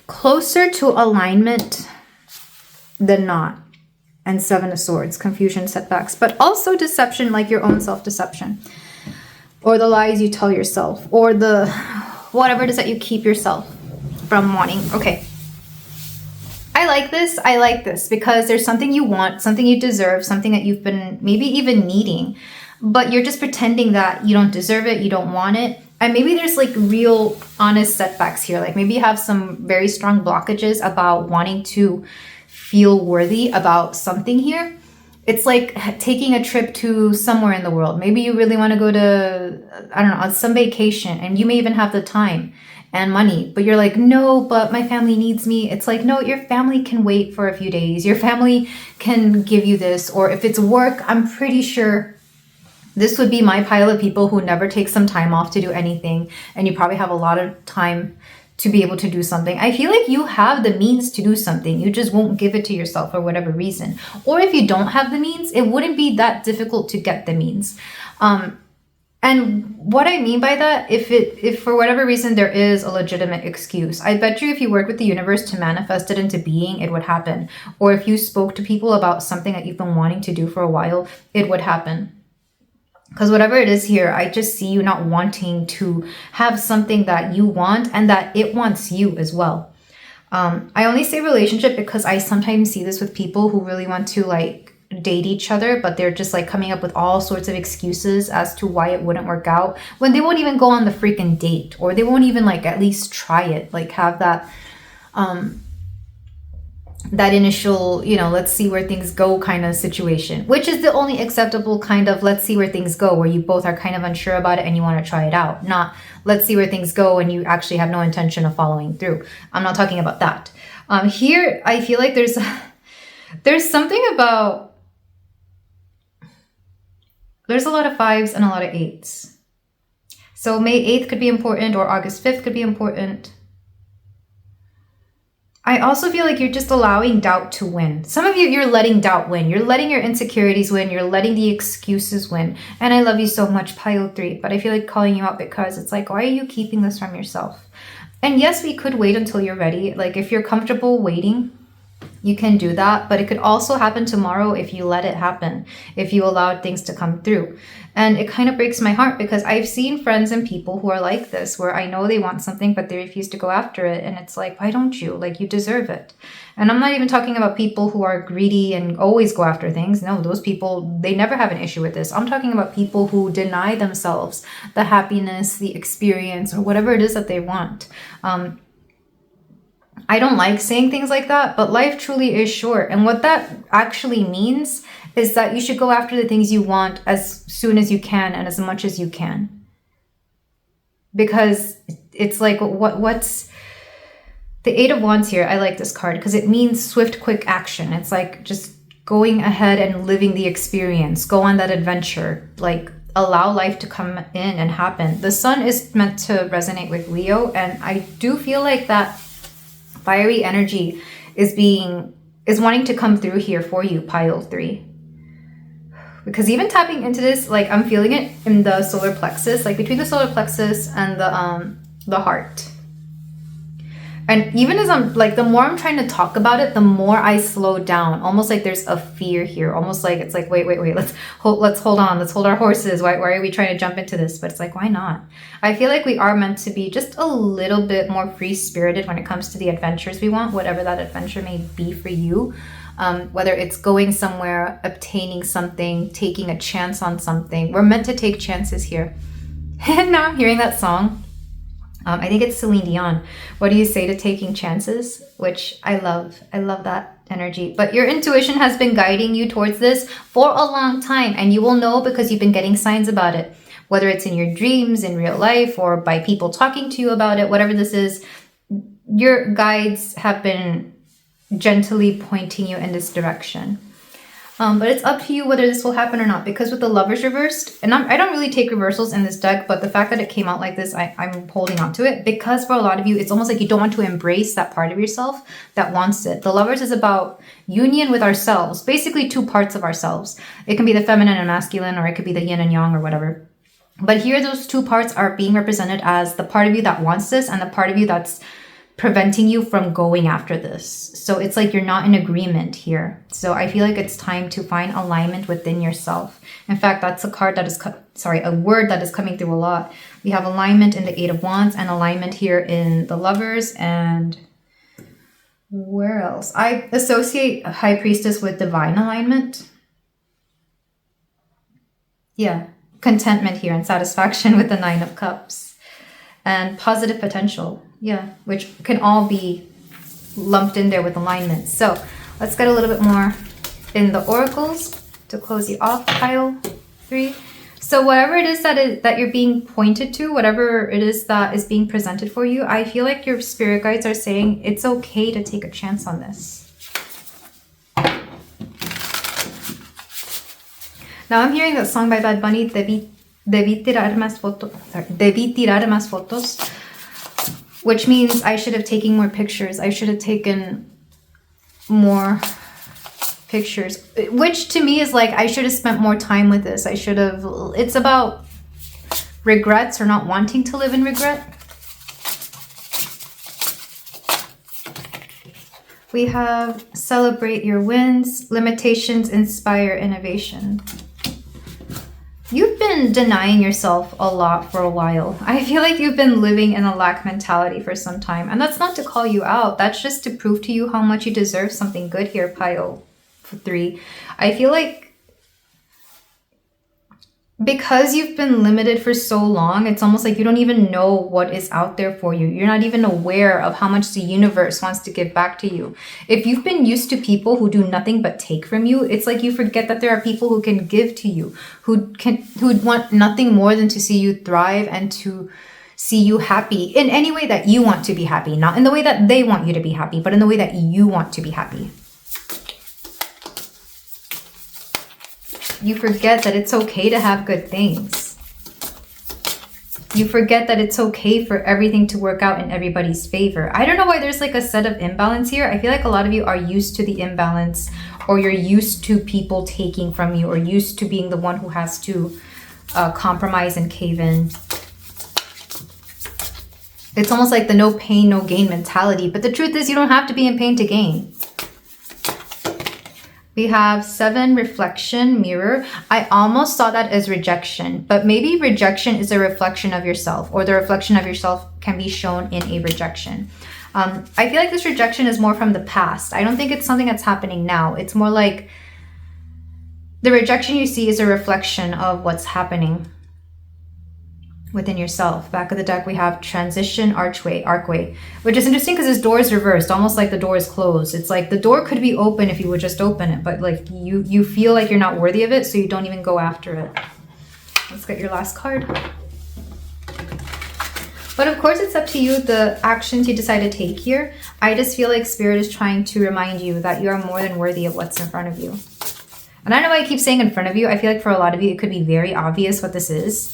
closer to alignment than not. And 7 of Swords, confusion, setbacks, but also deception, like your own self-deception, or the lies you tell yourself, or the whatever it is that you keep yourself from wanting. Okay. I like this because there's something you want, something you deserve, something that you've been maybe even needing, but you're just pretending that you don't deserve it, you don't want it. And maybe there's like real honest setbacks here. Like maybe you have some very strong blockages about wanting to feel worthy about something here. It's like taking a trip to somewhere in the world. Maybe you really want to go to, I don't know, on some vacation, and you may even have the time and money, but you're like, no, but my family needs me. It's like, no, your family can wait for a few days. Your family can give you this. Or if it's work, I'm pretty sure this would be my pile of people who never take some time off to do anything. And you probably have a lot of time to be able to do something. I feel like you have the means to do something. You just won't give it to yourself for whatever reason. Or if you don't have the means, it wouldn't be that difficult to get the means. And what I mean by that, if for whatever reason there is a legitimate excuse, I bet you if you work with the universe to manifest it into being, it would happen. Or if you spoke to people about something that you've been wanting to do for a while, it would happen. Because whatever it is here, I just see you not wanting to have something that you want and that it wants you as well. I only say relationship because I sometimes see this with people who really want to like date each other, but they're just like coming up with all sorts of excuses as to why it wouldn't work out when they won't even go on the freaking date, or they won't even like at least try it, like have that that initial, you know, let's see where things go kind of situation, which is the only acceptable kind of let's see where things go, where you both are kind of unsure about it and you want to try it out, not let's see where things go and you actually have no intention of following through. I'm not talking about that. Here I feel like there's something about, there's a lot of 5s and a lot of 8s. So May 8th could be important, or August 5th could be important. I also feel like you're just allowing doubt to win. Some of you, you're letting doubt win. You're letting your insecurities win. You're letting the excuses win. And I love you so much, pile 3. But I feel like calling you out because it's like, why are you keeping this from yourself? And yes, we could wait until you're ready. Like if you're comfortable waiting, you can do that, but it could also happen tomorrow if you let it happen, if you allowed things to come through. And it kind of breaks my heart because I've seen friends and people who are like this, where I know they want something, but they refuse to go after it. And it's like, why don't you? Like, you deserve it. And I'm not even talking about people who are greedy and always go after things. No, those people, they never have an issue with this. I'm talking about people who deny themselves the happiness, the experience, or whatever it is that they want. I don't like saying things like that, but life truly is short. And what that actually means is that you should go after the things you want as soon as you can and as much as you can. Because it's like, what's the Eight of Wands here? I like this card because it means swift, quick action. It's like just going ahead and living the experience. Go on that adventure. Like, allow life to come in and happen. The sun is meant to resonate with Leo, and I do feel like that fiery energy is wanting to come through here for you, pile 3. Because even tapping into this, like, I'm feeling it in the solar plexus, like between the solar plexus and the heart. And even as I'm like, the more I'm trying to talk about it, the more I slow down. Almost like there's a fear here. Almost like it's like, wait. Let's hold on. Let's hold our horses. Why are we trying to jump into this? But it's like, why not? I feel like we are meant to be just a little bit more free-spirited when it comes to the adventures we want, whatever that adventure may be for you. Whether it's going somewhere, obtaining something, taking a chance on something. We're meant to take chances here. And now I'm hearing that song. I think it's Celine Dion. What do you say to taking chances? Which I love. I love that energy. But your intuition has been guiding you towards this for a long time. And you will know because you've been getting signs about it. Whether it's in your dreams, in real life, or by people talking to you about it, whatever this is, your guides have been gently pointing you in this direction. But it's up to you whether this will happen or not, because with the Lovers reversed, and I don't really take reversals in this deck, but the fact that it came out like this, I'm holding on to it, because for a lot of you, it's almost like you don't want to embrace that part of yourself that wants it. The Lovers is about union with ourselves, basically 2 parts of ourselves. It can be the feminine and masculine, or it could be the yin and yang or whatever. But here, those 2 parts are being represented as the part of you that wants this and the part of you that's preventing you from going after this. So it's like you're not in agreement here. So I feel like it's time to find alignment within yourself. In fact, that's a card that is, a word that is coming through a lot. We have alignment in the Eight of Wands and alignment here in the Lovers. And where else? I associate High Priestess with divine alignment. Yeah, contentment here and satisfaction with the Nine of Cups. And positive potential. Yeah, which can all be lumped in there with alignment. So let's get a little bit more in the oracles to close you off, pile 3. So whatever it is that you're being pointed to, whatever it is that is being presented for you, I feel like your spirit guides are saying it's okay to take a chance on this. Now I'm hearing that song by Bad Bunny, Debí tirar más fotos, which means I should have taken more pictures. I should have taken more pictures, which to me is like, I should have spent more time with this. It's about regrets or not wanting to live in regret. We have celebrate your wins, limitations inspire innovation. You've been denying yourself a lot for a while. I feel like you've been living in a lack mentality for some time. And that's not to call you out. That's just to prove to you how much you deserve something good here, pile 3. I feel like because you've been limited for so long, it's almost like you don't even know what is out there for you. You're not even aware of how much the universe wants to give back to you. If you've been used to people who do nothing but take from you, it's like you forget that there are people who can give to you, who'd want nothing more than to see you thrive and to see you happy in any way that you want to be happy. Not in the way that they want you to be happy, but in the way that you want to be happy. You forget that it's okay to have good things. You forget that it's okay for everything to work out in everybody's favor. I don't know why there's like a set of imbalance here. I feel like a lot of you are used to the imbalance, or you're used to people taking from you, or used to being the one who has to compromise and cave in. It's almost like the no pain, no gain mentality. But the truth is you don't have to be in pain to gain. We have 7, reflection, mirror. I almost saw that as rejection, but maybe rejection is a reflection of yourself, or the reflection of yourself can be shown in a rejection. I feel like this rejection is more from the past. I don't think it's something that's happening now. It's more like the rejection you see is a reflection of what's happening. within yourself. Back of the deck, we have transition, archway, which is interesting because this door is reversed, almost like the door is closed. It's like the door could be open if you would just open it, but like you feel like you're not worthy of it, so you don't even go after it. Let's get your last card. But of course, it's up to you, the actions you decide to take here. I just feel like Spirit is trying to remind you that you are more than worthy of what's in front of you. And I know I keep saying in front of you. I feel like for a lot of you, it could be very obvious what this is.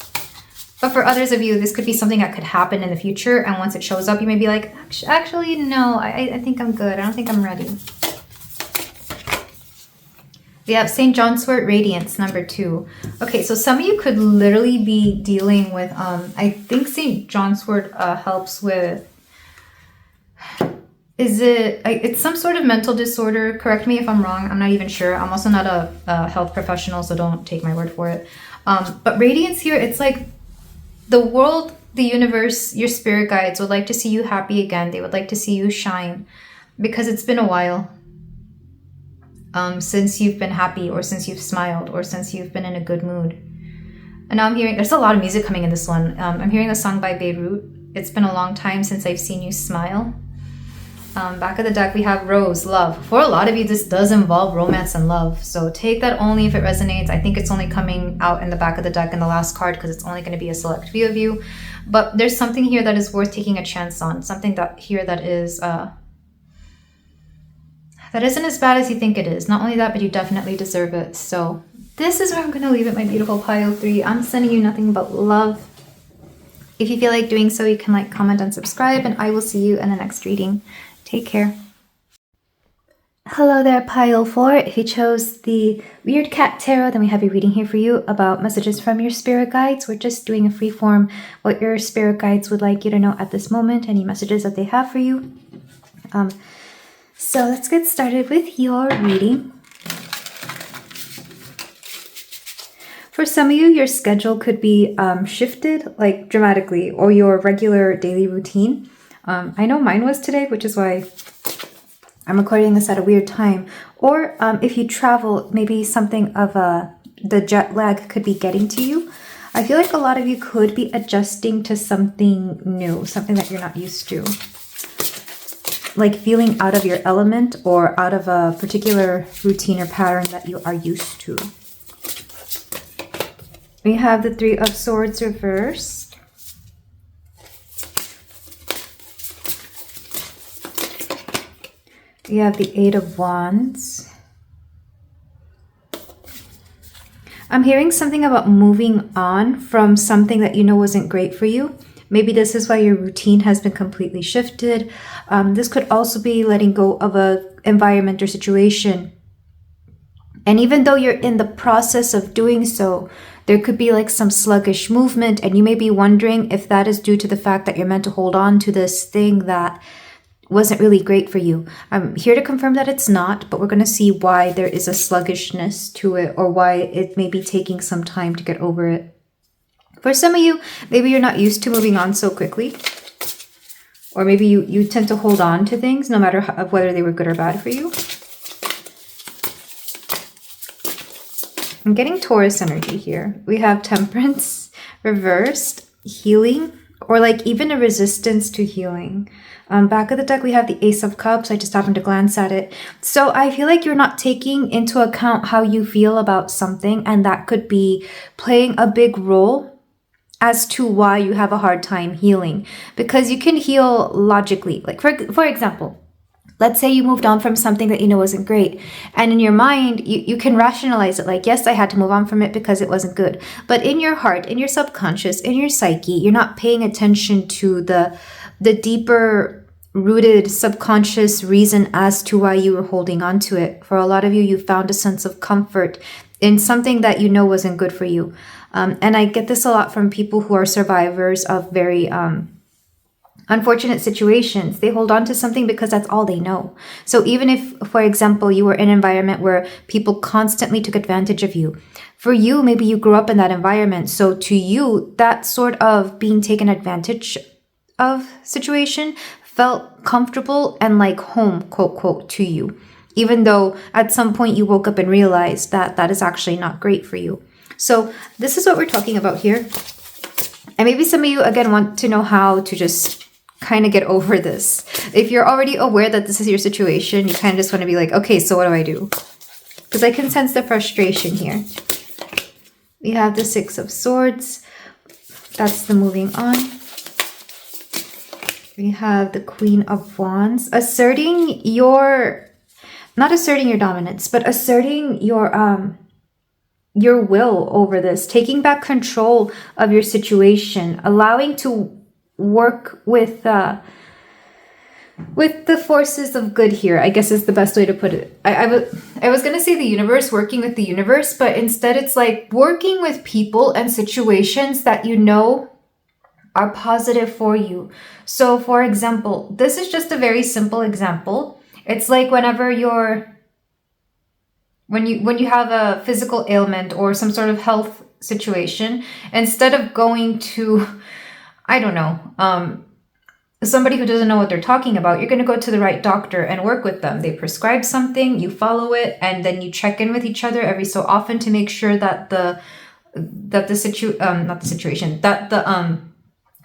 But for others of you, this could be something that could happen in the future. And once it shows up, you may be like, actually, no, I think I'm good. I don't think I'm ready. We have St. John's Wort Radiance, number 2. Okay, so some of you could literally be dealing with, I think St. John's Wort helps with, it's some sort of mental disorder. Correct me if I'm wrong. I'm not even sure. I'm also not a health professional, so don't take my word for it. But Radiance here, it's like, the world, the universe, your spirit guides would like to see you happy again. They would like to see you shine because it's been a while since you've been happy, or since you've smiled, or since you've been in a good mood. And now I'm hearing, there's a lot of music coming in this one. I'm hearing a song by Beirut. It's been a long time since I've seen you smile. Back of the deck, we have Rose, love. For a lot of you, this does involve romance and love. So take that only if it resonates. I think it's only coming out in the back of the deck in the last card because it's only going to be a select few of you. But there's something here that is worth taking a chance on. Something that is that isn't as bad as you think it is. Not only that, but you definitely deserve it. So this is where I'm going to leave it, my beautiful pile 3. I'm sending you nothing but love. If you feel like doing so, you can like, comment, and subscribe, and I will see you in the next reading. Take care. Hello there, pile 4. If you chose the Weird Cat Tarot, then we have a reading here for you about messages from your spirit guides. We're just doing a free form, what your spirit guides would like you to know at this moment, any messages that they have for you. So let's get started with your reading. For some of you, your schedule could be shifted, like dramatically, or your regular daily routine. I know mine was today, which is why I'm recording this at a weird time. Or if you travel, maybe something of the jet lag could be getting to you. I feel like a lot of you could be adjusting to something new, something that you're not used to. Like feeling out of your element or out of a particular routine or pattern that you are used to. We have the 3 of Swords reversed. We have the 8 of Wands. I'm hearing something about moving on from something that you know wasn't great for you. Maybe this is why your routine has been completely shifted. This could also be letting go of an environment or situation. And even though you're in the process of doing so, there could be like some sluggish movement, and you may be wondering if that is due to the fact that you're meant to hold on to this thing that wasn't really great for you. I'm here to confirm that it's not, but we're going to see why there is a sluggishness to it, or why it may be taking some time to get over it. For some of you, maybe you're not used to moving on so quickly, or maybe you tend to hold on to things no matter whether they were good or bad for you. I'm getting Taurus energy here. We have Temperance reversed, healing, or like even a resistance to healing. Back of the deck, we have the Ace of Cups. I just happened to glance at it. So I feel like you're not taking into account how you feel about something, and that could be playing a big role as to why you have a hard time healing. Because you can heal logically. Like for example, let's say you moved on from something that you know wasn't great. And in your mind, you can rationalize it like, yes, I had to move on from it because it wasn't good. But in your heart, in your subconscious, in your psyche, you're not paying attention to the deeper rooted subconscious reason as to why you were holding on to it. For a lot of you, you found a sense of comfort in something that you know wasn't good for you. And I get this a lot from people who are survivors of very unfortunate situations. They hold on to something because that's all they know. So even if, for example, you were in an environment where people constantly took advantage of you, for you, maybe you grew up in that environment. So to you, that sort of being taken advantage of situation felt comfortable and like home, quote, quote, to you, even though at some point you woke up and realized that that is actually not great for you. So this is what we're talking about here. And maybe some of you, again, want to know how to just kind of get over this. If you're already aware that this is your situation, you kind of just want to be like, okay, so what do I do? Because I can sense the frustration here. We have the Six of Swords. That's the moving on. We have the Queen of Wands. Asserting your, not asserting your dominance, but asserting your will over this. Taking back control of your situation. Allowing to work with the forces of good here, I guess is the best way to put it. I was going to say the universe, working with the universe, but instead it's like working with people and situations that you know are positive for you. So for example, this is just a very simple example. It's like whenever when you have a physical ailment or some sort of health situation, instead of going to, I don't know, somebody who doesn't know what they're talking about, you're going to go to the right doctor and work with them. They prescribe something, you follow it, and then you check in with each other every so often to make sure that the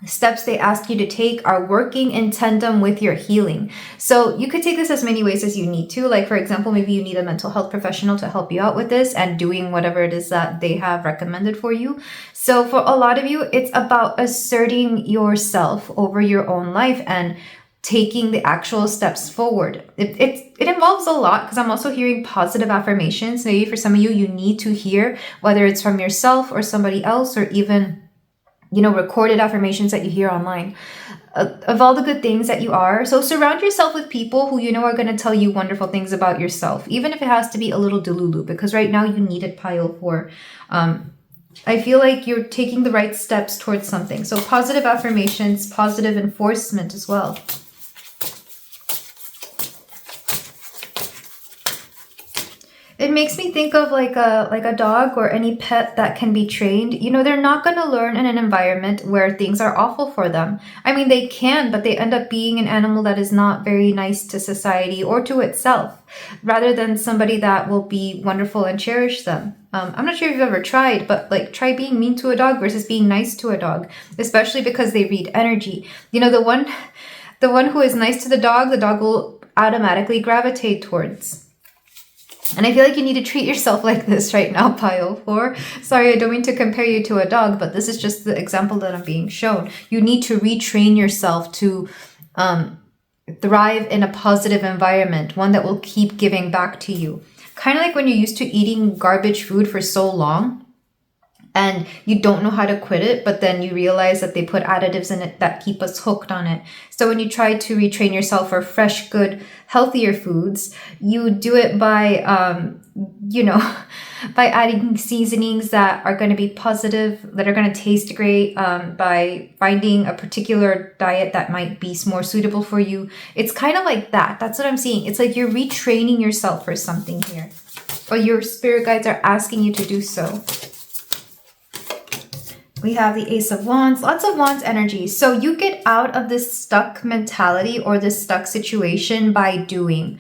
steps they ask you to take are working in tandem with your healing. So you could take this as many ways as you need to. Like, for example, maybe you need a mental health professional to help you out with this and doing whatever it is that they have recommended for you. So for a lot of you, it's about asserting yourself over your own life and taking the actual steps forward. It involves a lot, because I'm also hearing positive affirmations. Maybe for some of you, you need to hear, whether it's from yourself or somebody else, or even recorded affirmations that you hear online of all the good things that you are. So surround yourself with people who are going to tell you wonderful things about yourself, even if it has to be a little delulu, because right now you need it, Pile 4. I feel like you're taking the right steps towards something. So positive affirmations, positive enforcement as well. It makes me think of like a dog or any pet that can be trained. They're not going to learn in an environment where things are awful for them. I mean, they can, but they end up being an animal that is not very nice to society or to itself, rather than somebody that will be wonderful and cherish them. I'm not sure if you've ever tried, but try being mean to a dog versus being nice to a dog, especially because they read energy. The one who is nice to the dog will automatically gravitate towards. And I feel like you need to treat yourself like this right now, Pile 4. Sorry, I don't mean to compare you to a dog, but this is just the example that I'm being shown. You need to retrain yourself to thrive in a positive environment, one that will keep giving back to you. Kind of like when you're used to eating garbage food for so long and you don't know how to quit it, but then you realize that they put additives in it that keep us hooked on it. So when you try to retrain yourself for fresh, good, healthier foods, you do it by, by adding seasonings that are going to be positive, that are going to taste great, by finding a particular diet that might be more suitable for you. It's kind of like that. That's what I'm seeing. It's like you're retraining yourself for something here, or your spirit guides are asking you to do so. We have the Ace of Wands, lots of Wands energy. So you get out of this stuck mentality or this stuck situation by doing.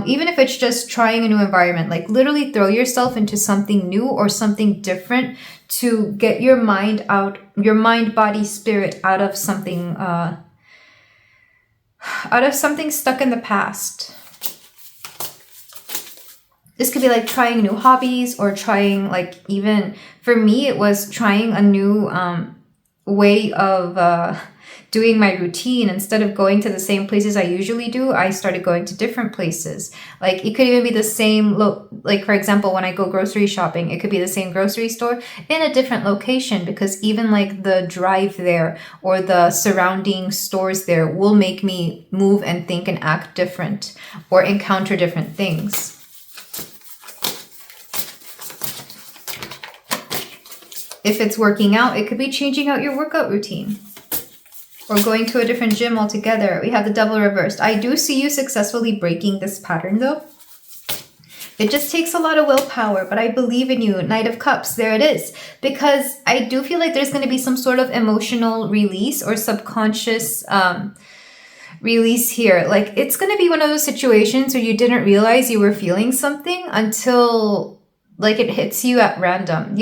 Even if it's just trying a new environment, like literally throw yourself into something new or something different to get your mind out, your mind, body, spirit out of something stuck in the past. This could be like trying new hobbies or trying, like, even for me, it was trying a new way of doing my routine. Instead of going to the same places I usually do, I started going to different places. Like it could even be the same, like for example, when I go grocery shopping, it could be the same grocery store in a different location, because even like the drive there or the surrounding stores there will make me move and think and act different or encounter different things. If it's working out, it could be changing out your workout routine or going to a different gym altogether. We have the Devil reversed. I do see you successfully breaking this pattern though. It just takes a lot of willpower, but I believe in you. Knight of Cups, there it is. Because I do feel like there's going to be some sort of emotional release or subconscious release here. Like it's going to be one of those situations where you didn't realize you were feeling something until like it hits you at random.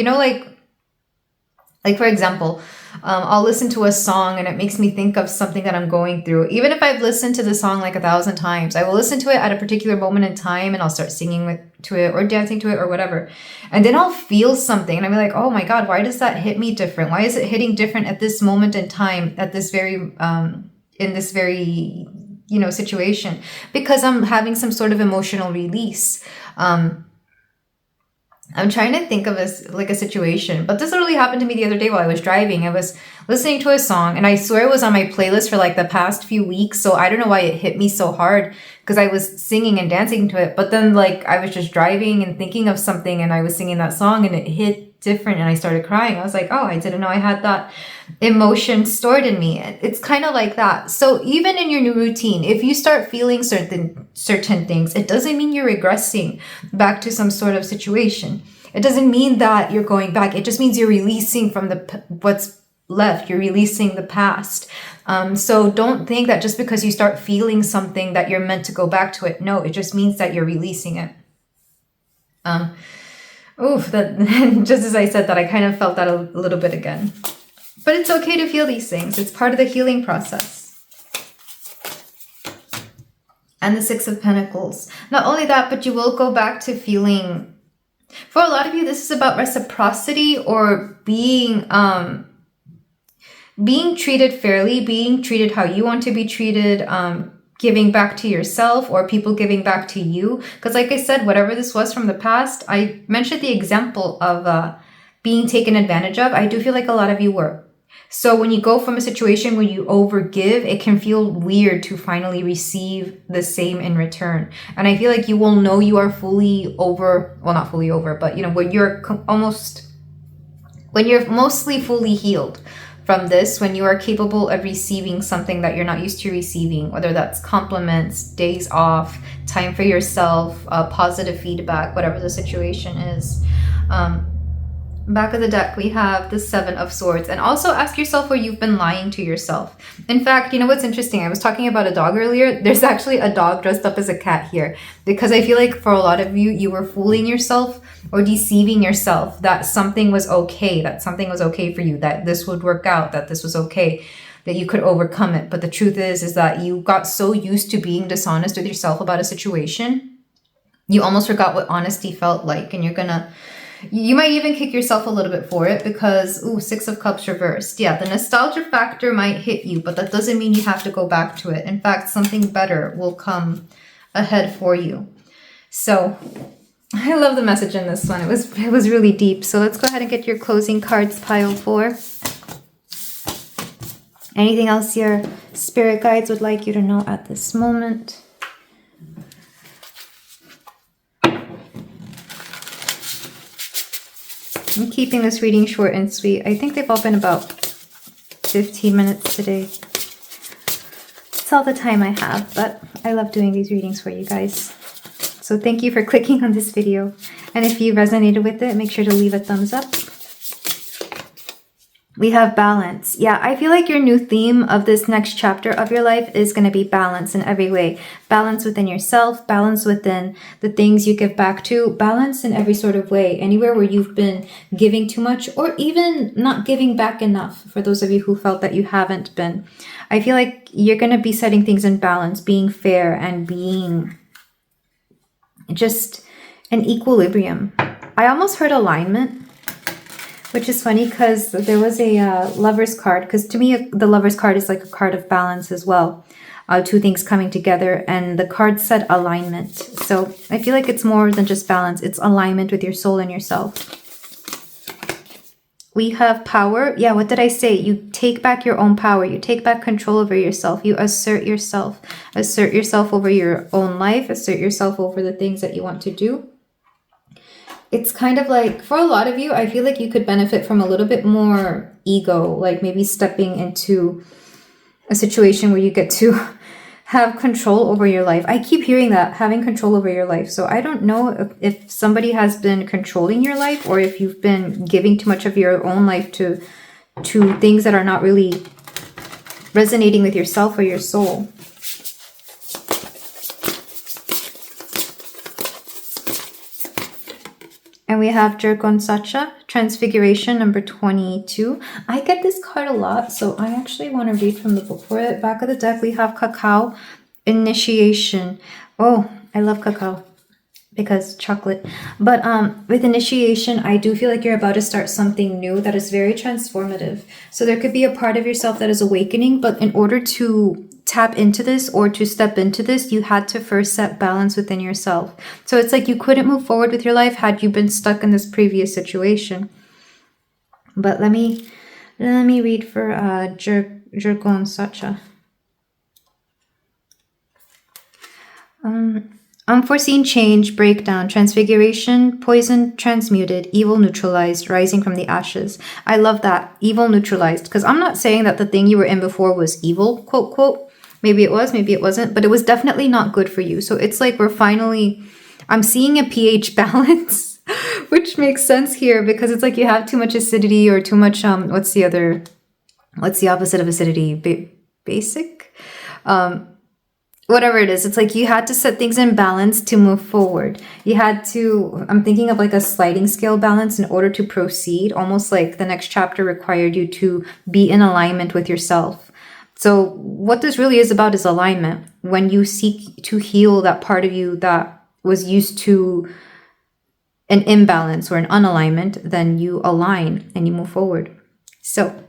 Like for example, I'll listen to a song and it makes me think of something that I'm going through. Even if I've listened to the song like 1,000 times, I will listen to it at a particular moment in time and I'll start singing to it or dancing to it or whatever. And then I'll feel something and I'll be like, oh my God, why does that hit me different? Why is it hitting different at this moment in time, at this very, in this very, situation? Because I'm having some sort of emotional release. I'm trying to think of a situation, but this literally happened to me the other day while I was driving. I was listening to a song and I swear it was on my playlist for like the past few weeks. So I don't know why it hit me so hard because I was singing and dancing to it. But then like I was just driving and thinking of something and I was singing that song and it hit different and I started crying. I was like, oh, I didn't know I had that emotion stored in me. It's kind of like that. So even in your new routine, if you start feeling certain things, it doesn't mean you're regressing back to some sort of situation. It doesn't mean that you're going back. It just means you're releasing from what's left. You're releasing the past. So don't think that just because you start feeling something that you're meant to go back to it. No, it just means that you're releasing it. Just as I said that, I kind of felt that a little bit again. But it's okay to feel these things. It's part of the healing process. And the Six of Pentacles. Not only that, but you will go back to feeling... For a lot of you, this is about reciprocity or being treated fairly, being treated how you want to be treated, giving back to yourself or people giving back to you. Because like I said, whatever this was from the past, I mentioned the example of being taken advantage of. I do feel like a lot of you were. So when you go from a situation where you overgive, it can feel weird to finally receive the same in return. And I feel like you will know you are fully over, well, not fully over, but when you're mostly fully healed from this, when you are capable of receiving something that you're not used to receiving, whether that's compliments, days off, time for yourself, positive feedback, whatever the situation is. Back of the deck, we have the Seven of Swords. And also ask yourself where you've been lying to yourself. In fact, you know what's interesting? I was talking about a dog earlier. There's actually a dog dressed up as a cat here. Because I feel like for a lot of you, you were fooling yourself or deceiving yourself that something was okay. That something was okay for you. That this would work out. That this was okay. That you could overcome it. But the truth is that you got so used to being dishonest with yourself about a situation. You almost forgot what honesty felt like. And you might even kick yourself a little bit for it because, Six of Cups reversed. Yeah, the nostalgia factor might hit you, but that doesn't mean you have to go back to it. In fact, something better will come ahead for you. So, I love the message in this one. It was really deep. So let's go ahead and get your closing cards pile 4. Anything else your spirit guides would like you to know at this moment? I'm keeping this reading short and sweet. I think they've all been about 15 minutes today. It's all the time I have, but I love doing these readings for you guys. So thank you for clicking on this video. And if you resonated with it, make sure to leave a thumbs up. We have balance. Yeah, I feel like your new theme of this next chapter of your life is going to be balance in every way. Balance within yourself, balance within the things you give back to, balance in every sort of way. Anywhere where you've been giving too much or even not giving back enough, for those of you who felt that you haven't been. I feel like you're going to be setting things in balance, being fair and being just an equilibrium. I almost heard alignment. Which is funny because there was a lover's card. Because to me, the lover's card is like a card of balance as well. Two things coming together. And the card said alignment. So I feel like it's more than just balance. It's alignment with your soul and yourself. We have power. Yeah, what did I say? You take back your own power. You take back control over yourself. You assert yourself. Assert yourself over your own life. Assert yourself over the things that you want to do. It's kind of like, for a lot of you, I feel like you could benefit from a little bit more ego, like maybe stepping into a situation where you get to have control over your life. I keep hearing that, having control over your life. So I don't know if somebody has been controlling your life or if you've been giving too much of your own life to things that are not really resonating with yourself or your soul. And we have Jirgon Sacha, Transfiguration, number 22. I get this card a lot, so I actually want to read from the book for it. Back of the deck, we have Cacao, Initiation. Oh, I love cacao because chocolate. But with initiation, I do feel like you're about to start something new that is very transformative. So there could be a part of yourself that is awakening, but in order to tap into this or to step into this, you had to first set balance within yourself. So it's like you couldn't move forward with your life had you been stuck in this previous situation. But let me read for Jirgon Sacha. Unforeseen change, breakdown, transfiguration, poison transmuted, evil neutralized, rising from the ashes. I love that. Evil neutralized. Because I'm not saying that the thing you were in before was evil, quote, quote. Maybe it was, maybe it wasn't. But it was definitely not good for you. So it's like we're finally... I'm seeing a pH balance, which makes sense here. Because it's like you have too much acidity or too much... What's the opposite of acidity? Basic? Whatever it is, it's like you had to set things in balance to move forward. You had to, I'm thinking of like a sliding scale balance in order to proceed, almost like the next chapter required you to be in alignment with yourself. So what this really is about is alignment. When you seek to heal that part of you that was used to an imbalance or an unalignment, then you align and you move forward. So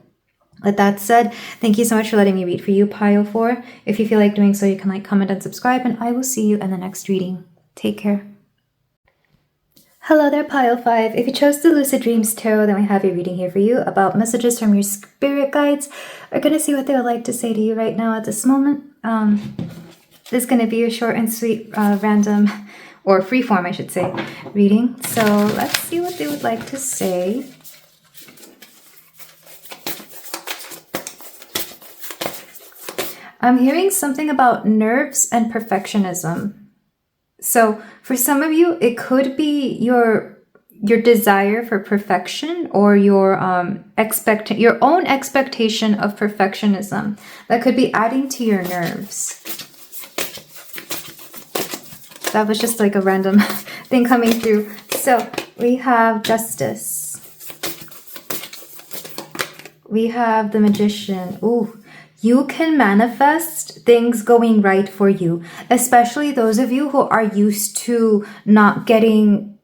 with that said, thank you so much for letting me read for you, Pile 4. If you feel like doing so, you can like, comment, and subscribe, and I will see you in the next reading. Take care. Hello there, Pile 5. If you chose the Lucid Dreams Tarot, then we have a reading here for you about messages from your spirit guides. We're going to see what they would like to say to you right now at this moment. This is going to be a short and sweet random, or freeform, I should say, reading. So let's see what they would like to say. I'm hearing something about nerves and perfectionism. So for some of you, it could be your desire for perfection or your own expectation of perfectionism that could be adding to your nerves. That was just like a random thing coming through. So we have Justice. We have the Magician. Ooh. You can manifest things going right for you, especially those of you who are used to not getting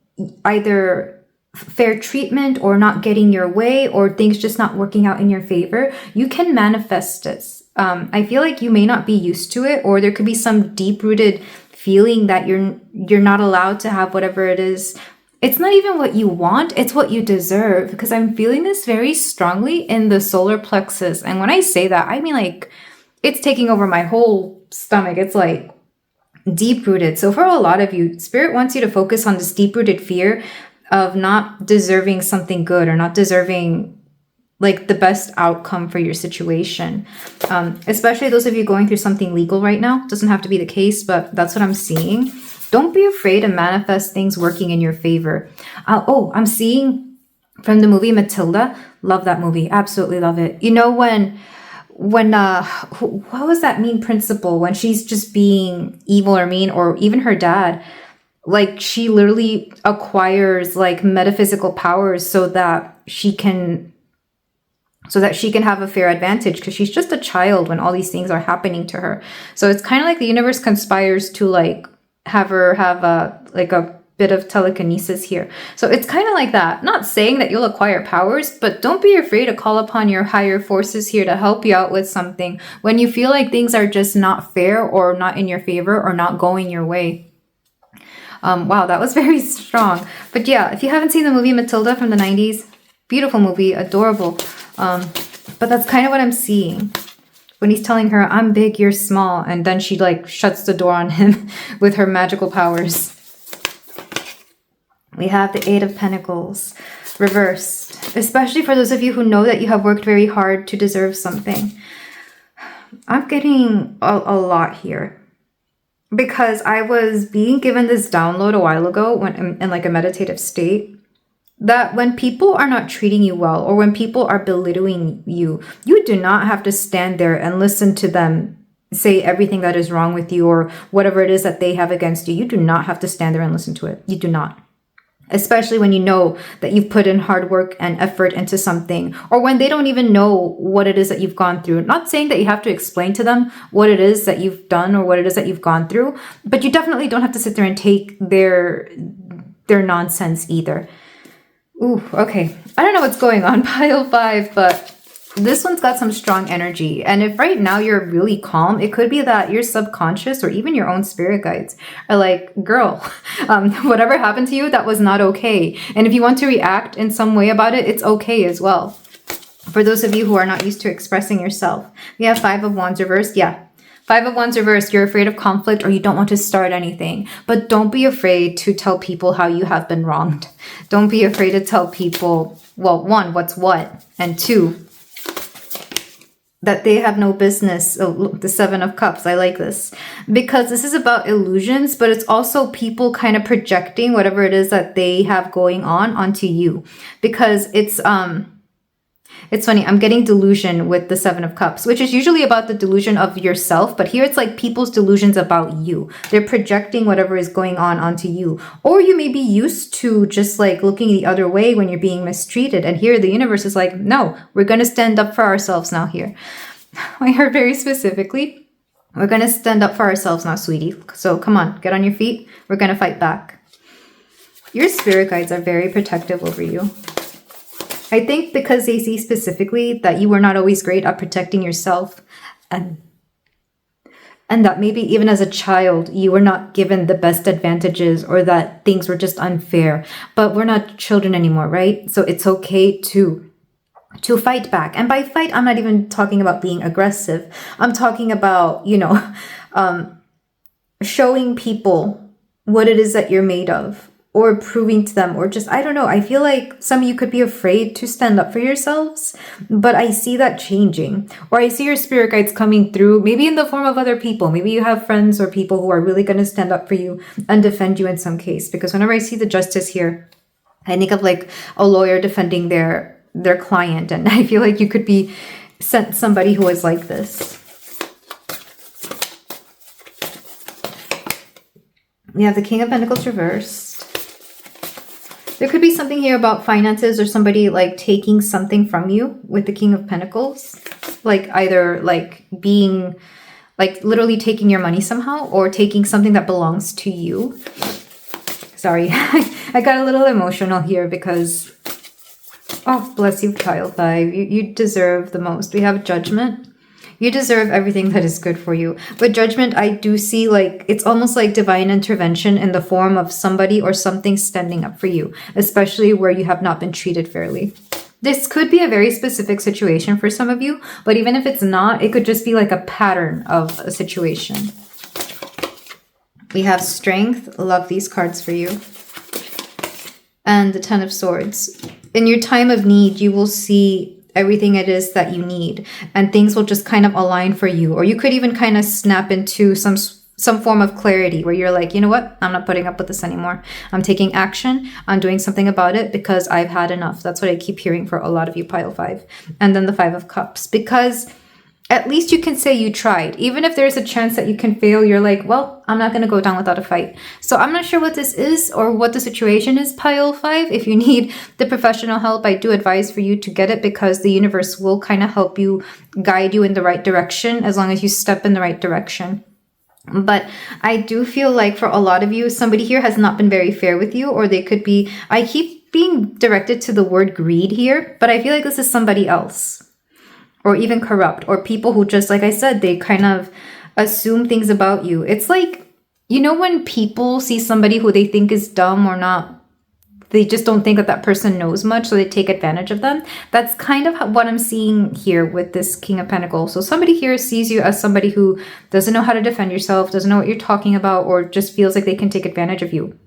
either fair treatment or not getting your way or things just not working out in your favor. You can manifest this. I feel like you may not be used to it, or there could be some deep-rooted feeling that you're not allowed to have whatever it is. It's not even what you want, it's what you deserve, because I'm feeling this very strongly in the solar plexus. And when I say that, I mean like it's taking over my whole stomach. It's like deep-rooted. So for a lot of you, Spirit wants you to focus on this deep-rooted fear of not deserving something good or not deserving like the best outcome for your situation. Especially those of you going through something legal right now. Doesn't have to be the case, but that's what I'm seeing. Don't be afraid to manifest things working in your favor. I'm seeing from the movie Matilda. Love that movie. Absolutely love it. You know when what was that mean principal when she's just being evil or mean, or even her dad, like she literally acquires like metaphysical powers so that she can have a fair advantage, because she's just a child when all these things are happening to her. So it's kind of like the universe conspires to like have her have a bit of telekinesis here. So it's kind of like that. Not saying that you'll acquire powers, but don't be afraid to call upon your higher forces here to help you out with something when you feel like things are just not fair or not in your favor or not going your way. Wow, that was very strong. But yeah, if you haven't seen the movie Matilda from the 90s, beautiful movie, adorable. But that's kind of what I'm seeing. When he's telling her, I'm big, you're small. And then she like shuts the door on him with her magical powers. We have the Eight of Pentacles reversed. Especially for those of you who know that you have worked very hard to deserve something. I'm getting a lot here. Because I was being given this download a while ago when in like a meditative state. That when people are not treating you well, or when people are belittling you, you do not have to stand there and listen to them say everything that is wrong with you or whatever it is that they have against you. You do not have to stand there and listen to it. You do not. especially when you know that you've put in hard work and effort into something, or when they don't even know what it is that you've gone through. Not saying that you have to explain to them what it is that you've done or what it is that you've gone through, but you definitely don't have to sit there and take their nonsense either. Ooh, okay. I don't know what's going on, pile 5, but this one's got some strong energy. And if right now you're really calm, it could be that your subconscious or even your own spirit guides are like, girl, whatever happened to you, that was not okay. And if you want to react in some way about it, it's okay as well. For those of you who are not used to expressing yourself, we have 5 of Wands reversed. Yeah. 5 of Wands reversed, you're afraid of conflict or you don't want to start anything. But don't be afraid to tell people how you have been wronged. Don't be afraid to tell people, well, 1, what's what, and 2, that they have no business. Oh, look, the 7 of Cups. I like this. Because this is about illusions, but it's also people kind of projecting whatever it is that they have going on onto you. Because it's funny, I'm getting delusion with the 7 of Cups, which is usually about the delusion of yourself, but here it's like people's delusions about you. They're projecting whatever is going on onto you. Or you may be used to just like looking the other way when you're being mistreated. And here the universe is like, no, we're going to stand up for ourselves now here. I heard very specifically, we're going to stand up for ourselves now, sweetie. So come on, get on your feet. We're going to fight back. Your spirit guides are very protective over you. I think because they see specifically that you were not always great at protecting yourself, and that maybe even as a child, you were not given the best advantages, or that things were just unfair. But we're not children anymore, right? So it's okay to fight back. And by fight, I'm not even talking about being aggressive. I'm talking about, showing people what it is that you're made of, or proving to them, or just, I don't know. I feel like some of you could be afraid to stand up for yourselves, but I see that changing. Or I see your spirit guides coming through, maybe in the form of other people. Maybe you have friends or people who are really going to stand up for you and defend you in some case. Because whenever I see the Justice here, I think of like a lawyer defending their client. And I feel like you could be sent somebody who is like this. We have the King of Pentacles reversed. There could be something here about finances, or somebody like taking something from you with the King of Pentacles. Like either like being, like literally taking your money somehow, or taking something that belongs to you. Sorry, I got a little emotional here because, oh, bless you, pile 5. You deserve the most. We have Judgment. You deserve everything that is good for you. But Judgment, I do see like, it's almost like divine intervention in the form of somebody or something standing up for you, especially where you have not been treated fairly. This could be a very specific situation for some of you, but even if it's not, it could just be like a pattern of a situation. We have Strength. Love these cards for you. And the 10 of Swords. In your time of need, you will see everything it is that you need, and things will just kind of align for you. Or you could even kind of snap into some form of clarity where you're like, you know what? I'm not putting up with this anymore. I'm taking action. I'm doing something about it because I've had enough. That's what I keep hearing for a lot of you, pile 5. And then the 5 of Cups, because at least you can say you tried. Even if there's a chance that you can fail, you're like, well, I'm not going to go down without a fight. So I'm not sure what this is or what the situation is, pile 5. If you need the professional help, I do advise for you to get it, because the universe will kind of help you, guide you in the right direction, as long as you step in the right direction. But I do feel like for a lot of you, somebody here has not been very fair with you, or they could be, I keep being directed to the word greed here, but I feel like this is somebody else. Or even corrupt, or people who just, like I said, they kind of assume things about you. It's like, you know, when people see somebody who they think is dumb or not, they just don't think that that person knows much, so they take advantage of them. That's kind of what I'm seeing here with this King of Pentacles. So somebody here sees you as somebody who doesn't know how to defend yourself, doesn't know what you're talking about, or just feels like they can take advantage of you.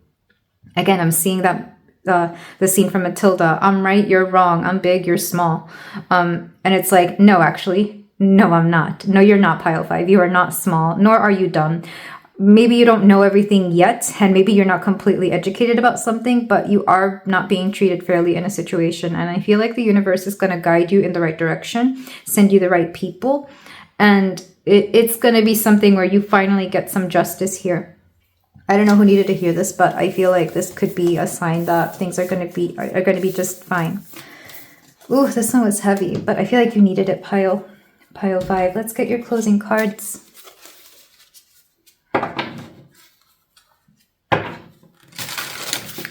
Again, I'm seeing that the scene from Matilda. I'm right, you're wrong. I'm big, you're small. And it's like, no, actually, no, I'm not. No, you're not, pile 5. You are not small, nor are you dumb. Maybe you don't know everything yet, and maybe you're not completely educated about something, but you are not being treated fairly in a situation. And I feel like the universe is going to guide you in the right direction, send you the right people, and it's going to be something where you finally get some justice here. I don't know who needed to hear this, but I feel like this could be a sign that things are going to be just fine. Ooh, this one was heavy, but I feel like you needed it, pile 5. Let's get your closing cards.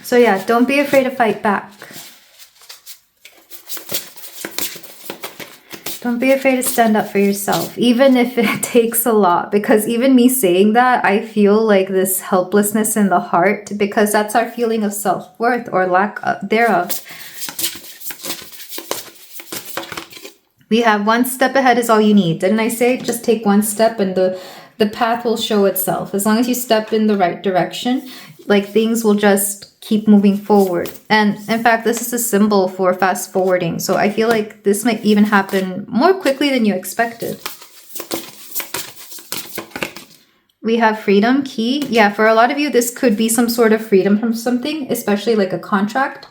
So yeah, don't be afraid to fight back. Don't be afraid to stand up for yourself, even if it takes a lot. Because even me saying that, I feel like this helplessness in the heart, because that's our feeling of self-worth or lack thereof. We have one step ahead is all you need. Didn't I say just take one step and the path will show itself? As long as you step in the right direction, like things will just keep moving forward. And in fact, this is a symbol for fast forwarding. So I feel like this might even happen more quickly than you expected. We have freedom, key. Yeah, for a lot of you, this could be some sort of freedom from something, especially like a contract.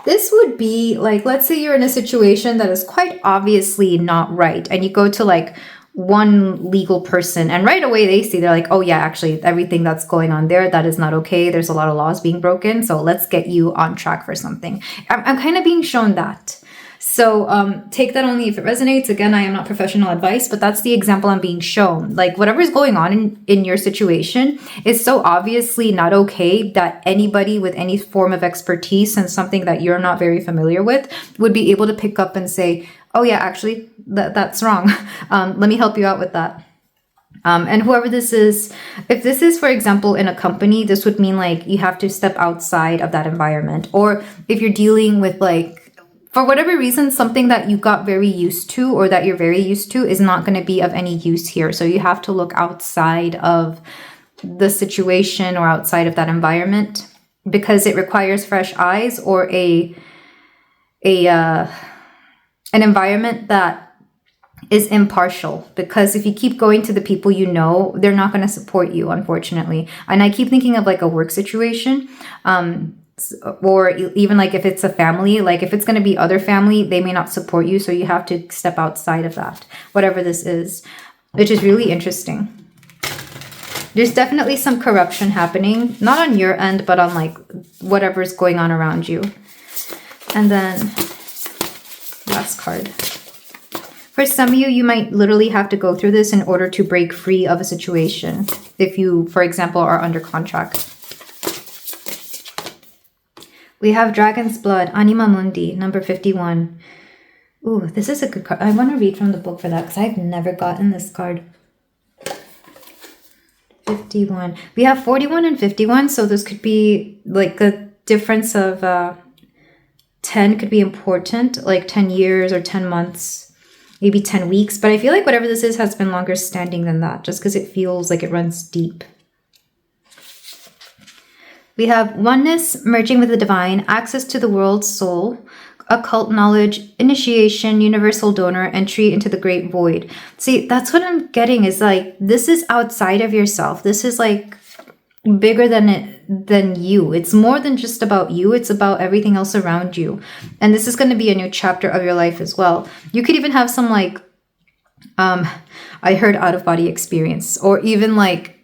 This would be like, let's say you're in a situation that is quite obviously not right. And you go to like one legal person and right away they see, they're like, oh yeah, actually everything that's going on there, that is not okay. There's a lot of laws being broken. So let's get you on track for something. I'm kind of being shown that. So take that only if it resonates. Again, I am not professional advice, but that's the example I'm being shown. Like whatever's going on in your situation is so obviously not okay that anybody with any form of expertise and something that you're not very familiar with would be able to pick up and say, oh yeah, actually that's wrong. Let me help you out with that. And whoever this is, if this is, for example, in a company, this would mean like you have to step outside of that environment. Or if you're dealing with like, for whatever reason, something that you got very used to or that you're very used to is not going to be of any use here. So you have to look outside of the situation or outside of that environment because it requires fresh eyes or an environment that is impartial. Because if you keep going to the people you know, they're not going to support you, unfortunately. And I keep thinking of like a work situation. Or even like if it's a family, like if it's going to be other family, they may not support you. So you have to step outside of that, whatever this is, which is really interesting. There's definitely some corruption happening, not on your end, but on like whatever's going on around you. And then last card. For some of you, you might literally have to go through this in order to break free of a situation. If you, for example, are under contract. We have Dragon's Blood, Anima Mundi, number 51. Ooh, this is a good card. I want to read from the book for that because I've never gotten this card. 51. We have 41 and 51, so this could be like the difference of 10 could be important, like 10 years or 10 months, maybe 10 weeks. But I feel like whatever this is has been longer standing than that just because it feels like it runs deep. We have oneness, merging with the divine, access to the world's soul, occult knowledge, initiation, universal donor, entry into the great void. See, that's what I'm getting is like, this is outside of yourself. This is like bigger than you. It's more than just about you. It's about everything else around you. And this is going to be a new chapter of your life as well. You could even have some like, I heard out of body experience or even like,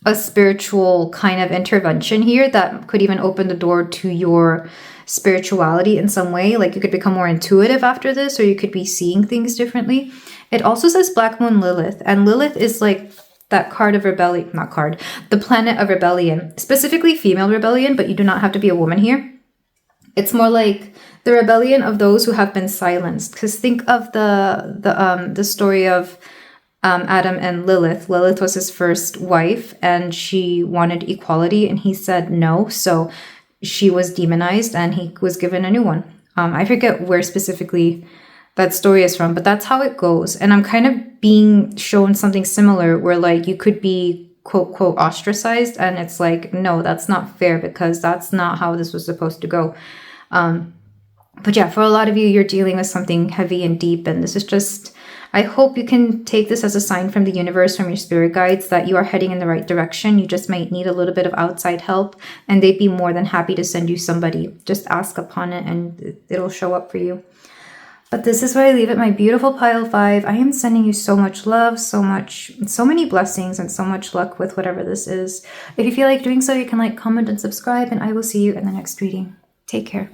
a spiritual kind of intervention here that could even open the door to your spirituality in some way. Like you could become more intuitive after this, or you could be seeing things differently. It also says Black Moon Lilith, and Lilith is like that card of rebellion, the planet of rebellion, specifically female rebellion, but you do not have to be a woman here. It's more like the rebellion of those who have been silenced. Because think of the story of Adam and Lilith. Lilith was his first wife and she wanted equality and he said no. So she was demonized and he was given a new one. I forget where specifically that story is from, but that's how it goes. And I'm kind of being shown something similar where like you could be quote, quote, ostracized. And it's like, no, that's not fair because that's not how this was supposed to go. But yeah, for a lot of you, you're dealing with something heavy and deep. And this is just, I hope you can take this as a sign from the universe, from your spirit guides, that you are heading in the right direction. You just might need a little bit of outside help and they'd be more than happy to send you somebody. Just ask upon it and it'll show up for you. But this is where I leave it, my beautiful pile 5. I am sending you so much love, so many blessings, and so much luck with whatever this is. If you feel like doing so, you can like, comment, and subscribe, and I will see you in the next reading. Take care.